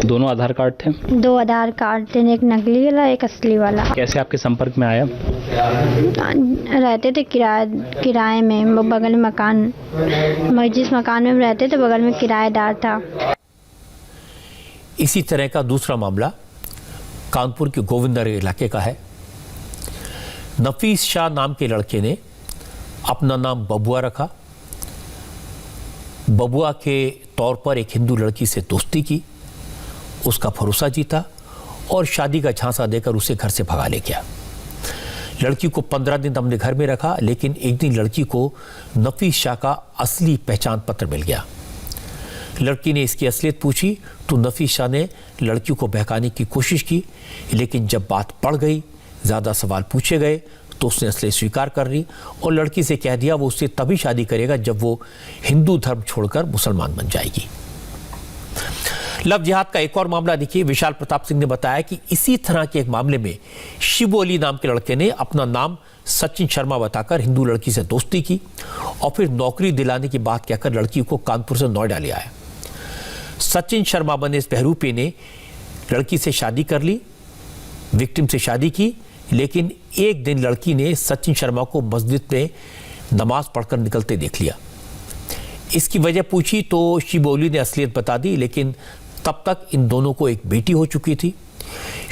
दोनों आधार कार्ड थे? 2 आधार कार्ड थे, एक नकली वाला एक असली वाला। कैसे आपके संपर्क में आया? रहते थे किराए में, बगल में मकान, जिस मकान में रहते थे बगल में किराएदार था। इसी तरह का दूसरा मामला कानपुर के गोविंदनगर इलाके का है। नफीस शाह नाम के लड़के ने अपना नाम बबुआ रखा। बबुआ के तौर पर एक हिंदू लड़की से दोस्ती की, उसका भरोसा जीता और शादी का झांसा देकर उसे घर से भगा ले गया। लड़की को 15 दिन अपने घर में रखा, लेकिन एक दिन लड़की को नफीस शाह का असली पहचान पत्र मिल गया। लड़की ने इसकी असलियत पूछी तो नफीस शाह ने लड़की को बहकाने की कोशिश की, लेकिन जब बात बढ़ गई, ज़्यादा सवाल पूछे गए तो उसने असलियत स्वीकार कर ली और लड़की से कह दिया वो उससे तभी शादी करेगा जब वो हिंदू धर्म छोड़कर मुसलमान बन जाएगी। लव जिहाद का एक और मामला देखिए। विशाल प्रताप सिंह ने बताया कि इसी तरह के एक मामले में शिबू अली नाम के लड़के ने अपना नाम सचिन शर्मा बताकर हिंदू लड़की से दोस्ती की और फिर नौकरी दिलाने की बात कहकर लड़की को कानपुर से नोएडा ले आया। सचिन शर्मा बने इस बहरूपी ने लड़की से शादी कर ली, विक्टिम से शादी की, लेकिन एक दिन लड़की ने सचिन शर्मा को मस्जिद में नमाज पढ़कर निकलते देख लिया। इसकी वजह पूछी तो शिबू अली ने असलियत बता दी, लेकिन तब तक इन दोनों को एक बेटी हो चुकी थी।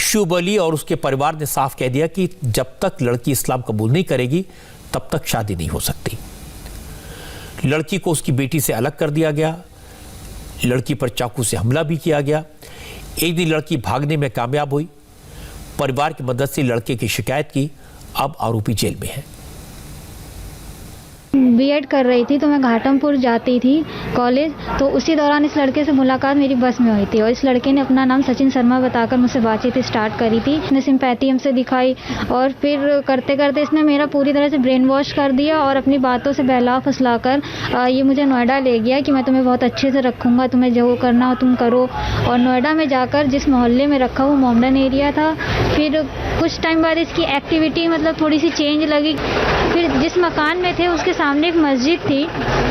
शिबू अली और उसके परिवार ने साफ कह दिया कि जब तक लड़की इस्लाम कबूल नहीं करेगी तब तक शादी नहीं हो सकती। लड़की को उसकी बेटी से अलग कर दिया गया। लड़की पर चाकू से हमला भी किया गया। एक दिन लड़की भागने में कामयाब हुई। परिवार की मदद से लड़के की शिकायत की। अब आरोपी जेल में है। बीएड कर रही थी तो मैं घाटमपुर जाती थी कॉलेज, तो उसी दौरान इस लड़के से मुलाकात मेरी बस में हुई थी और इस लड़के ने अपना नाम सचिन शर्मा बताकर मुझसे बातचीत स्टार्ट करी थी। इसने सिंपैथी हमसे दिखाई और फिर करते करते इसने मेरा पूरी तरह से ब्रेन वॉश कर दिया और अपनी बातों से बहला फुसलाकर ये मुझे नोएडा ले गया कि मैं तुम्हें बहुत अच्छे से रखूँगा, तुम्हें जो करना हो तुम करो। और नोएडा में जाकर जिस मोहल्ले में रखा वो मोमडन एरिया था। फिर कुछ टाइम बाद इसकी एक्टिविटी मतलब थोड़ी सी चेंज लगी। फिर जिस मकान में थे उसके सामने एक मस्जिद थी,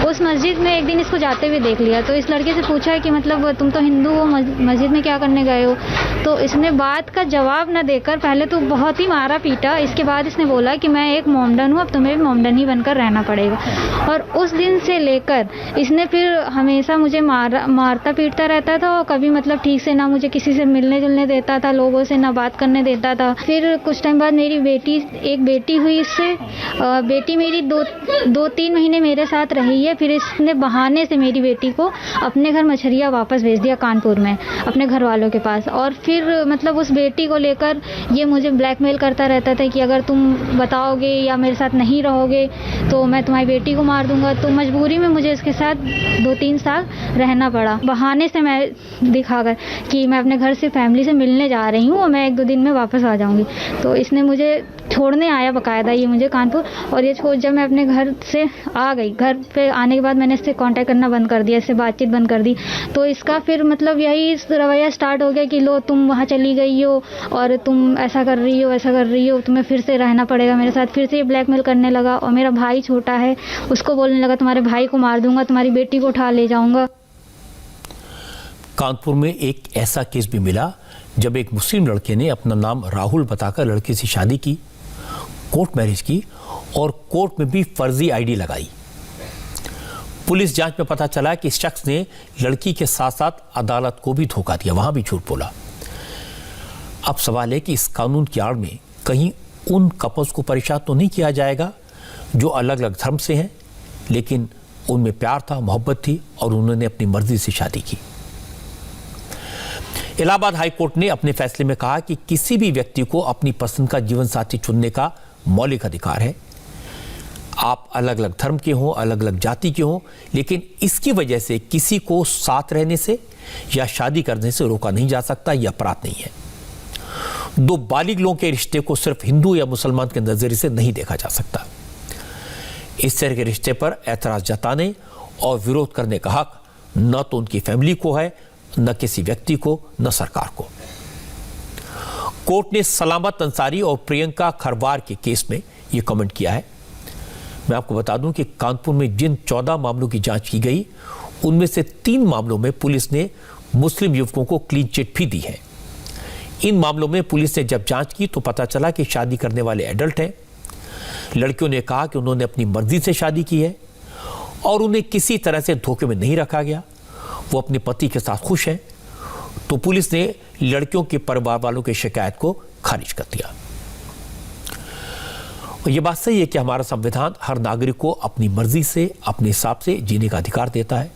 उस मस्जिद में एक दिन इसको जाते हुए देख लिया। तो इस लड़के से पूछा कि मतलब तुम तो हिंदू हो, मस्जिद में क्या करने गए हो? तो इसने बात का जवाब न देकर पहले तो बहुत ही मारा पीटा। इसके बाद इसने बोला कि मैं एक मोमडन हूँ, अब तुम्हें भी मोमडन ही बनकर रहना पड़ेगा। और उस दिन से लेकर इसने फिर हमेशा मुझे मारता पीटता रहता था और कभी मतलब ठीक से ना मुझे किसी से मिलने जुलने देता था, लोगों से ना बात करने देता था। फिर कुछ टाइम बाद मेरी एक बेटी हुई इससे। बेटी मेरी 2-3 महीने मेरे साथ रही है। फिर इसने बहाने से मेरी बेटी को अपने घर मछरिया वापस भेज दिया कानपुर में अपने घर वालों के पास। और फिर मतलब उस बेटी को लेकर ये मुझे ब्लैकमेल करता रहता था कि अगर तुम बताओगे या मेरे साथ नहीं रहोगे तो मैं तुम्हारी बेटी को मार दूंगा। तो मजबूरी में मुझे इसके साथ 2-3 साल रहना पड़ा। बहाने से मैं दिखाकर कि मैं अपने घर से फैमिली से मिलने जा रही हूँ और मैं 1-2 दिन में वापस आ जाऊँगी। तो इसने मुझे छोड़ने आया बाकायदा ये मुझे कानपुर। और ये छोड़ जब मैं अपने घर से आ गई, घर पे आने के बाद मैंने इससे कांटेक्ट करना बंद कर दिया, इससे बातचीत बंद कर दी। तो इसका फिर मतलब यही रवैया स्टार्ट हो गया कि लो तुम वहाँ चली गई हो और तुम ऐसा कर रही हो वैसा कर रही हो, तुम्हें फिर से रहना पड़ेगा मेरे साथ। फिर से ये ब्लैकमेल करने लगा। और मेरा भाई छोटा है, उसको बोलने लगा तुम्हारे भाई को मार दूंगा, तुम्हारी बेटी को उठा ले जाऊंगा। कानपुर में एक ऐसा केस भी मिला जब एक मुस्लिम लड़के ने अपना नाम राहुल बताकर लड़की से शादी की, कोर्ट मैरिज की और कोर्ट में भी फर्जी आईडी लगाई। पुलिस जांच में पता चला कि इस शख्स ने लड़की के साथ साथ अदालत को भी धोखा दिया, वहां भी झूठ बोला। अब सवाल है कि इस कानून की आड़ में कहीं उन कपल्स को परेशान तो नहीं किया जाएगा जो अलग अलग धर्म से हैं, लेकिन उनमें प्यार था, मोहब्बत थी और उन्होंने अपनी मर्जी से शादी की। इलाहाबाद हाई कोर्ट ने अपने फैसले में कहा कि किसी भी व्यक्ति को अपनी पसंद का जीवन साथी चुनने का मौलिक अधिकार है। आप अलग अलग धर्म के हों, अलग अलग जाति के हों, लेकिन इसकी वजह से किसी को साथ रहने से या शादी करने से रोका नहीं जा सकता। यह अपराध नहीं है। 2 बालिग लोगों के रिश्ते को सिर्फ हिंदू या मुसलमान के नजरिए से नहीं देखा जा सकता। इस तरह के रिश्ते पर ऐतराज जताने और विरोध करने का हक न तो उनकी फैमिली को है, न किसी व्यक्ति को, न सरकार को। कोर्ट ने सलामत अंसारी और प्रियंका खरवार के केस में ये कमेंट किया है। मैं आपको बता दूं कि कानपुर में जिन 14 मामलों की जांच की गई, उनमें से 3 मामलों में पुलिस ने मुस्लिम युवकों को क्लीन चिट भी दी है। इन मामलों में पुलिस ने जब जांच की तो पता चला कि शादी करने वाले एडल्ट हैं। लड़कियों ने कहा कि उन्होंने अपनी मर्जी से शादी की है और उन्हें किसी तरह से धोखे में नहीं रखा गया, वो अपने पति के साथ खुश हैं। तो पुलिस ने लड़कियों के परिवार वालों की शिकायत को खारिज कर दिया। और ये बात सही है कि हमारा संविधान हर नागरिक को अपनी मर्जी से, अपने हिसाब से जीने का अधिकार देता है।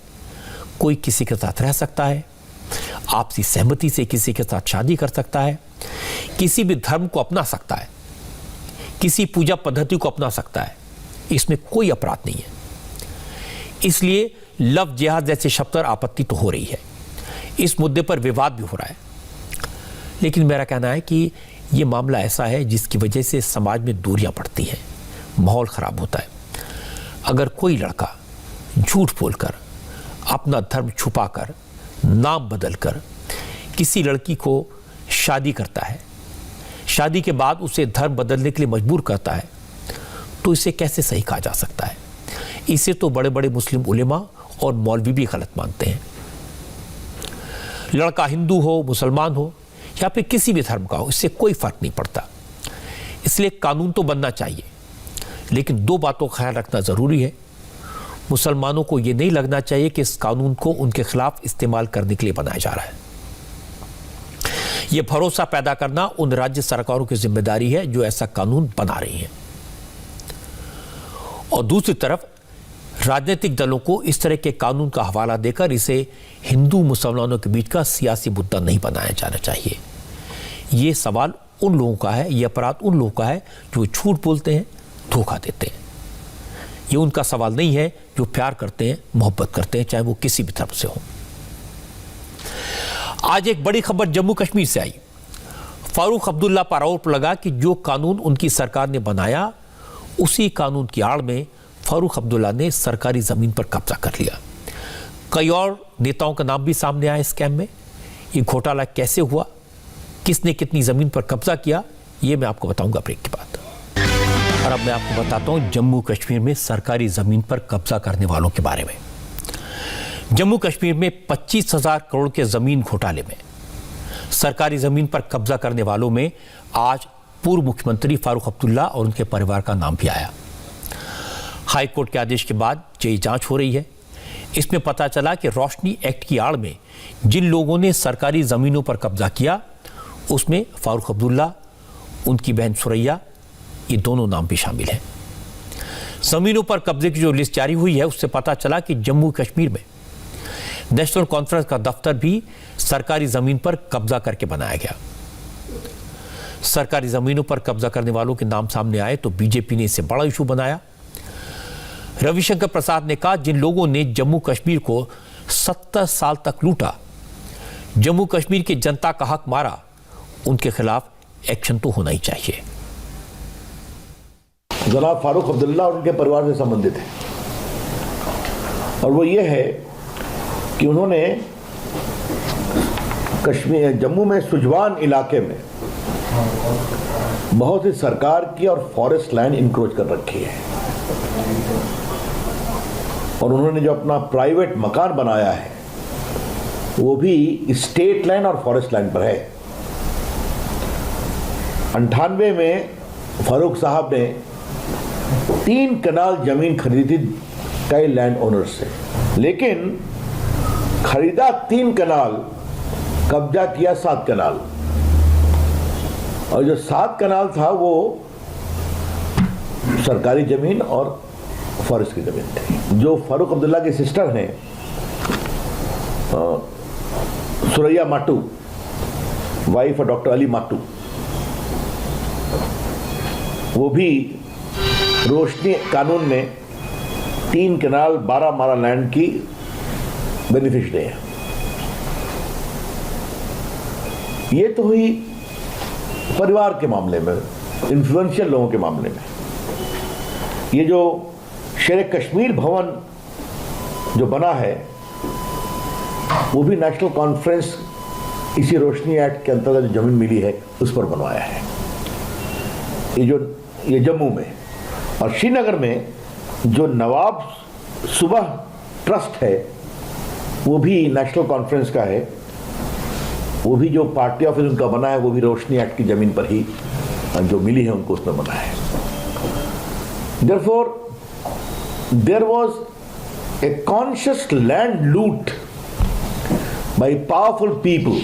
कोई किसी के साथ रह सकता है, आपसी सहमति से किसी के साथ शादी कर सकता है, किसी भी धर्म को अपना सकता है, किसी पूजा पद्धति को अपना सकता है। इसमें कोई अपराध नहीं है। इसलिए लव जिहाद जैसे शब्द पर आपत्ति तो हो रही है, इस मुद्दे पर विवाद भी हो रहा है। लेकिन मेरा कहना है कि ये मामला ऐसा है जिसकी वजह से समाज में दूरियां पड़ती हैं, माहौल खराब होता है। अगर कोई लड़का झूठ बोलकर, अपना धर्म छुपाकर, नाम बदलकर किसी लड़की को शादी करता है, शादी के बाद उसे धर्म बदलने के लिए मजबूर करता है, तो इसे कैसे सही कहा जा सकता है? इसे तो बड़े बड़े मुस्लिम उलेमा और मौलवी भी गलत मानते हैं। लड़का हिंदू हो, मुसलमान हो या फिर किसी भी धर्म का हो, इससे कोई फर्क नहीं पड़ता। इसलिए कानून तो बनना चाहिए, लेकिन 2 बातों का ख्याल रखना जरूरी है। मुसलमानों को यह नहीं लगना चाहिए कि इस कानून को उनके खिलाफ इस्तेमाल करने के लिए बनाया जा रहा है। यह भरोसा पैदा करना उन राज्य सरकारों की जिम्मेदारी है जो ऐसा कानून बना रही हैं। और दूसरी तरफ राजनीतिक दलों को इस तरह के कानून का हवाला देकर इसे हिंदू मुसलमानों के बीच का सियासी मुद्दा नहीं बनाया जाना चाहिए। ये सवाल उन लोगों का है, ये अपराध उन लोगों का है जो झूठ बोलते हैं, धोखा देते हैं। ये उनका सवाल नहीं है जो प्यार करते हैं, मोहब्बत करते हैं, चाहे वो किसी भी तरफ से हो। आज एक बड़ी खबर जम्मू कश्मीर से आई। फारूक अब्दुल्ला पर आरोप लगा कि जो कानून उनकी सरकार ने बनाया, उसी कानून की आड़ में फारूक अब्दुल्ला ने सरकारी जमीन पर कब्जा कर लिया। कई और नेताओं का नाम भी सामने आया इस कैंप में। ये घोटाला कैसे हुआ, किसने कितनी जमीन पर कब्जा किया, ये मैं आपको बताऊंगा ब्रेक के बाद। और अब मैं आपको बताता हूं जम्मू कश्मीर में सरकारी जमीन पर कब्जा करने वालों के बारे में। जम्मू कश्मीर में 25,000 करोड़ के जमीन घोटाले में सरकारी जमीन पर कब्जा करने वालों में आज पूर्व मुख्यमंत्री फारूक अब्दुल्ला और उनके परिवार का नाम भी आया। हाई कोर्ट के आदेश के बाद ये जांच हो रही है। इसमें पता चला कि रोशनी एक्ट की आड़ में जिन लोगों ने सरकारी जमीनों पर कब्जा किया, उसमें फारूक अब्दुल्ला, उनकी बहन सुरैया, ये दोनों नाम भी शामिल हैं। जमीनों पर कब्जे की जो लिस्ट जारी हुई है, उससे पता चला कि जम्मू कश्मीर में नेशनल कॉन्फ्रेंस का दफ्तर भी सरकारी जमीन पर कब्जा करके बनाया गया। सरकारी जमीनों पर कब्जा करने वालों के नाम सामने आए तो बीजेपी ने इसे बड़ा इशू बनाया। रविशंकर प्रसाद ने कहा, जिन लोगों ने जम्मू कश्मीर को 70 साल तक लूटा, जम्मू कश्मीर की जनता का हक मारा, उनके खिलाफ एक्शन तो होना ही चाहिए। जनाब फारूक अब्दुल्ला और उनके परिवार से संबंधित है, और वो ये है कि उन्होंने कश्मीर जम्मू में सुजवान इलाके में बहुत ही सरकार की और फॉरेस्ट लैंड इंक्रोच कर रखी है, और उन्होंने जो अपना प्राइवेट मकान बनाया है वो भी स्टेट लैंड और फॉरेस्ट लैंड पर है। 98 में फारूक साहब ने 3 कनाल जमीन खरीदी थी कई लैंड ओनर से, लेकिन खरीदा 3 कनाल, कब्जा किया 7 कनाल, और जो 7 कनाल था वो सरकारी जमीन और फॉरेस्ट की जमीन थी। जो फारूक अब्दुल्ला की सिस्टर हैं Suraiya Mattu, wife of doctor Ali Mattu, वो भी रोशनी कानून में 3 कनाल 12 मारा लैंड की बेनिफिशरी है। ये तो हुई परिवार के मामले में, इन्फ्लुएंशियल लोगों के मामले में। ये जो शेर कश्मीर भवन जो बना है वो भी नेशनल कॉन्फ्रेंस इसी रोशनी एक्ट के अंतर्गत जो जमीन मिली है उस पर बनवाया है। ये जम्मू में और श्रीनगर में जो नवाब सुबह ट्रस्ट है वो भी नेशनल कॉन्फ्रेंस का है, वो भी जो पार्टी ऑफिस उनका बना है वो भी रोशनी एक्ट की जमीन पर ही जो मिली है उनको उसमें बना है। Therefore, there was a conscious land loot by powerful people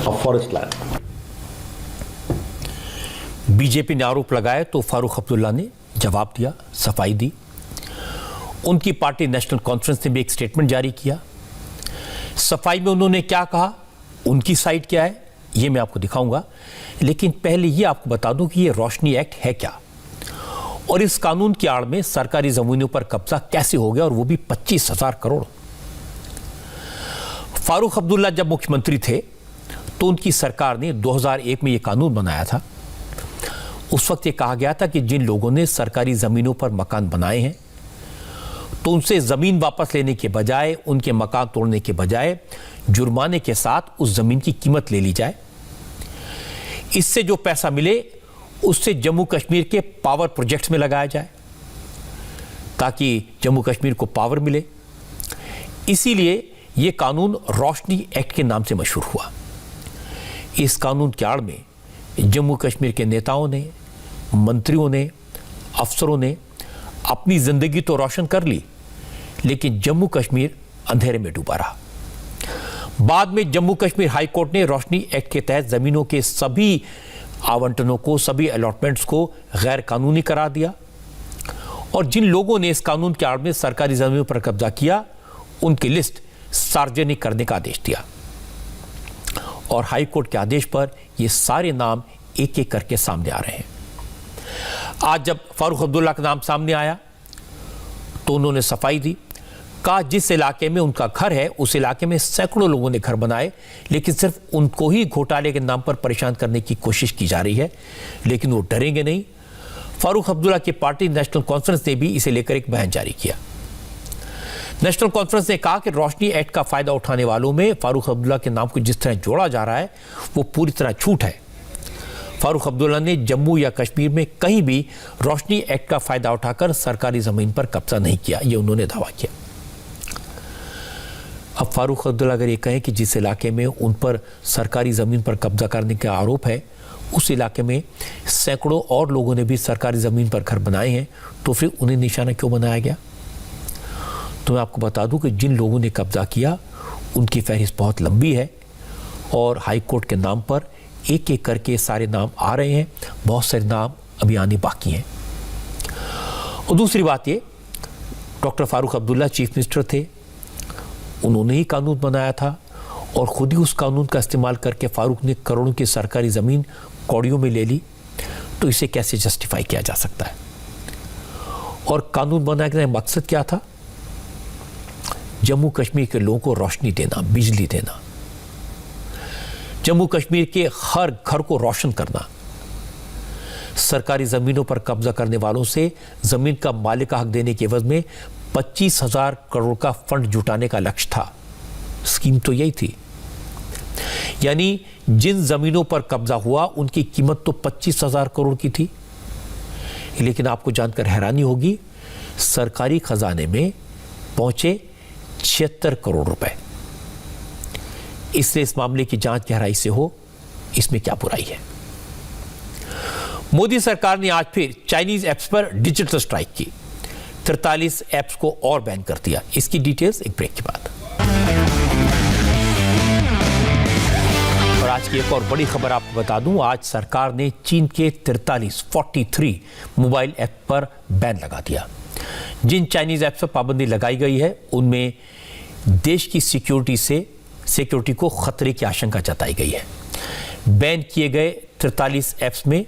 of forest land. BJP ने आरोप लगाया तो फारूक अब्दुल्ला ने जवाब दिया, सफाई दी। उनकी पार्टी नेशनल कॉन्फ्रेंस ने भी एक स्टेटमेंट जारी किया। सफाई में उन्होंने क्या कहा, उनकी साइड क्या है, ये मैं आपको दिखाऊंगा, लेकिन पहले ये आपको बता दूं कि ये रोशनी एक्ट है क्या और इस कानून की आड़ में सरकारी जमीनों पर कब्जा कैसे हो गया, और वो भी 25,000 करोड़। फारूक अब्दुल्ला जब मुख्यमंत्री थे तो उनकी सरकार ने 2001 में ये कानून बनाया था। उस वक्त ये कहा गया था कि जिन लोगों ने सरकारी जमीनों पर मकान बनाए हैं तो उनसे जमीन वापस लेने के बजाय, उनके मकान तोड़ने के बजाय जुर्माने के साथ उस जमीन की कीमत ले ली जाए। इससे जो पैसा मिले उससे जम्मू कश्मीर के पावर प्रोजेक्ट्स में लगाया जाए ताकि जम्मू कश्मीर को पावर मिले। इसीलिए यह कानून रोशनी एक्ट के नाम से मशहूर हुआ। इस कानून की आड़ में जम्मू कश्मीर के नेताओं ने, मंत्रियों ने, अफसरों ने अपनी जिंदगी तो रोशन कर ली, लेकिन जम्मू कश्मीर अंधेरे में डूबा रहा। बाद में जम्मू कश्मीर हाई कोर्ट ने रोशनी एक्ट के तहत जमीनों के सभी आवंटनों को, सभी अलॉटमेंट्स को गैर कानूनी करार दिया और जिन लोगों ने इस कानून के आड़ में सरकारी जमीनों पर कब्जा किया उनकी लिस्ट सार्वजनिक करने का आदेश दिया और हाई कोर्ट के आदेश पर ये सारे नाम एक एक करके सामने आ रहे हैं। आज जब फारूक अब्दुल्ला का नाम सामने आया तो उन्होंने सफाई दी, कहा जिस इलाके में उनका घर है उस इलाके में सैकड़ों लोगों ने घर बनाए, लेकिन सिर्फ उनको ही घोटाले के नाम पर परेशान करने की कोशिश की जा रही है, लेकिन वो डरेंगे नहीं। फारूक अब्दुल्ला की पार्टी नेशनल कॉन्फ्रेंस ने भी इसे लेकर एक बयान जारी किया। नेशनल कॉन्फ्रेंस ने कहा कि रोशनी एक्ट का फायदा उठाने वालों में फारूक अब्दुल्ला के नाम को जिस तरह जोड़ा जा रहा है वो पूरी तरह झूठ है। फारूक अब्दुल्ला ने जम्मू या कश्मीर में कहीं भी रोशनी एक्ट का फायदा उठाकर सरकारी जमीन पर कब्जा नहीं किया, ये उन्होंने दावा किया। अब फारूक अब्दुल्ला अगर ये कहें कि जिस इलाके में उन पर सरकारी ज़मीन पर कब्जा करने का आरोप है उस इलाके में सैकड़ों और लोगों ने भी सरकारी ज़मीन पर घर बनाए हैं, तो फिर उन्हें निशाना क्यों बनाया गया? तो मैं आपको बता दूं कि जिन लोगों ने कब्जा किया उनकी फहरिस्त बहुत लंबी है और हाई कोर्ट के नाम पर एक एक करके सारे नाम आ रहे हैं, बहुत सारे नाम अभी आने बाकी हैं। और दूसरी बात ये, doctor Farooq Abdullah chief minister थे, उन्होंने ही कानून बनाया था और खुद ही उस कानून का इस्तेमाल करके फारूक ने करोड़ों की सरकारी ज़मीन कौड़ियों में ले ली, तो इसे कैसे जस्टिफाई किया जा सकता है? और कानून बनाने का मकसद क्या था? जम्मू कश्मीर के लोगों को रोशनी देना, बिजली देना, जम्मू कश्मीर के हर घर को रोशन करना, सरकारी ज़मीनों पर कब्जा करने वालों से ज़मीन का मालिक का हक देने के एवज में 25,000 करोड़ का फंड जुटाने का लक्ष्य था। स्कीम तो यही थी। यानी जिन ज़मीनों पर कब्जा हुआ उनकी कीमत तो 25,000 करोड़ की थी, लेकिन आपको जानकर हैरानी होगी सरकारी खजाने में पहुंचे 76 करोड़ रुपए। इसलिए इस मामले की जांच गहराई से हो, इसमें क्या बुराई है? मोदी सरकार ने आज फिर चाइनीज ऐप्स पर डिजिटल स्ट्राइक की, 43 ऐप्स को और बैन कर दिया। इसकी डिटेल्स एक ब्रेक के बाद। और आज की एक और बड़ी खबर आपको बता दूं, आज सरकार ने चीन के 43 मोबाइल ऐप पर बैन लगा दिया। जिन चाइनीज ऐप्स पर पाबंदी लगाई गई है उनमें देश की सिक्योरिटी को खतरे की आशंका जताई गई है। बैन किए गए 43 ऐप्स में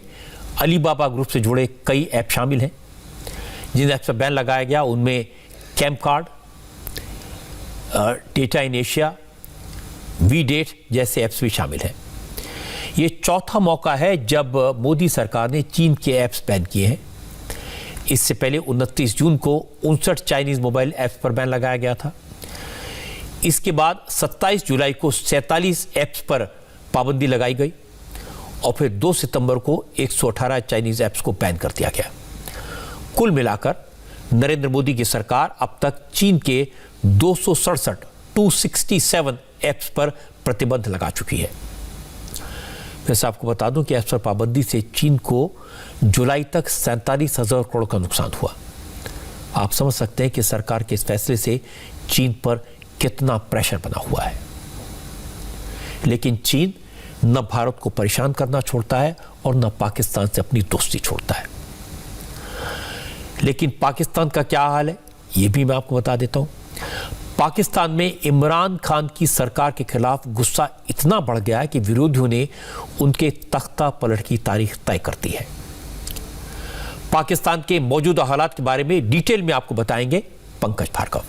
अलीबाबा ग्रुप से जुड़े कई ऐप शामिल हैं। जिन ऐप्स पर बैन लगाया गया उनमें कैम्पकार्ड, डेटा इन एशिया, वी-डेट जैसे ऐप्स भी शामिल हैं। ये चौथा मौका है जब मोदी सरकार ने चीन के ऐप्स बैन किए हैं। इससे पहले 29 जून को 59 चाइनीज मोबाइल ऐप्स पर बैन लगाया गया था। इसके बाद 27 जुलाई को 47 ऐप्स पर पाबंदी लगाई गई और फिर 2 सितंबर को 118 चाइनीज ऐप्स को बैन कर दिया गया। कुल मिलाकर नरेंद्र मोदी की सरकार अब तक चीन के 267 ऐप्स पर प्रतिबंध लगा चुकी है। वैसे आपको बता दूं कि ऐप्स पर पाबंदी से चीन को जुलाई तक 47,000 करोड़ का नुकसान हुआ। आप समझ सकते हैं कि सरकार के इस फैसले से चीन पर कितना प्रेशर बना हुआ है। लेकिन चीन न भारत को परेशान करना छोड़ता है और न पाकिस्तान से अपनी दोस्ती छोड़ता है। लेकिन पाकिस्तान का क्या हाल है, यह भी मैं आपको बता देता हूं। पाकिस्तान में इमरान खान की सरकार के खिलाफ गुस्सा इतना बढ़ गया है कि विरोधियों ने उनके तख्ता पलट की तारीख तय कर दी है। पाकिस्तान के मौजूदा हालात के बारे में डिटेल में आपको बताएंगे पंकज भार्गव।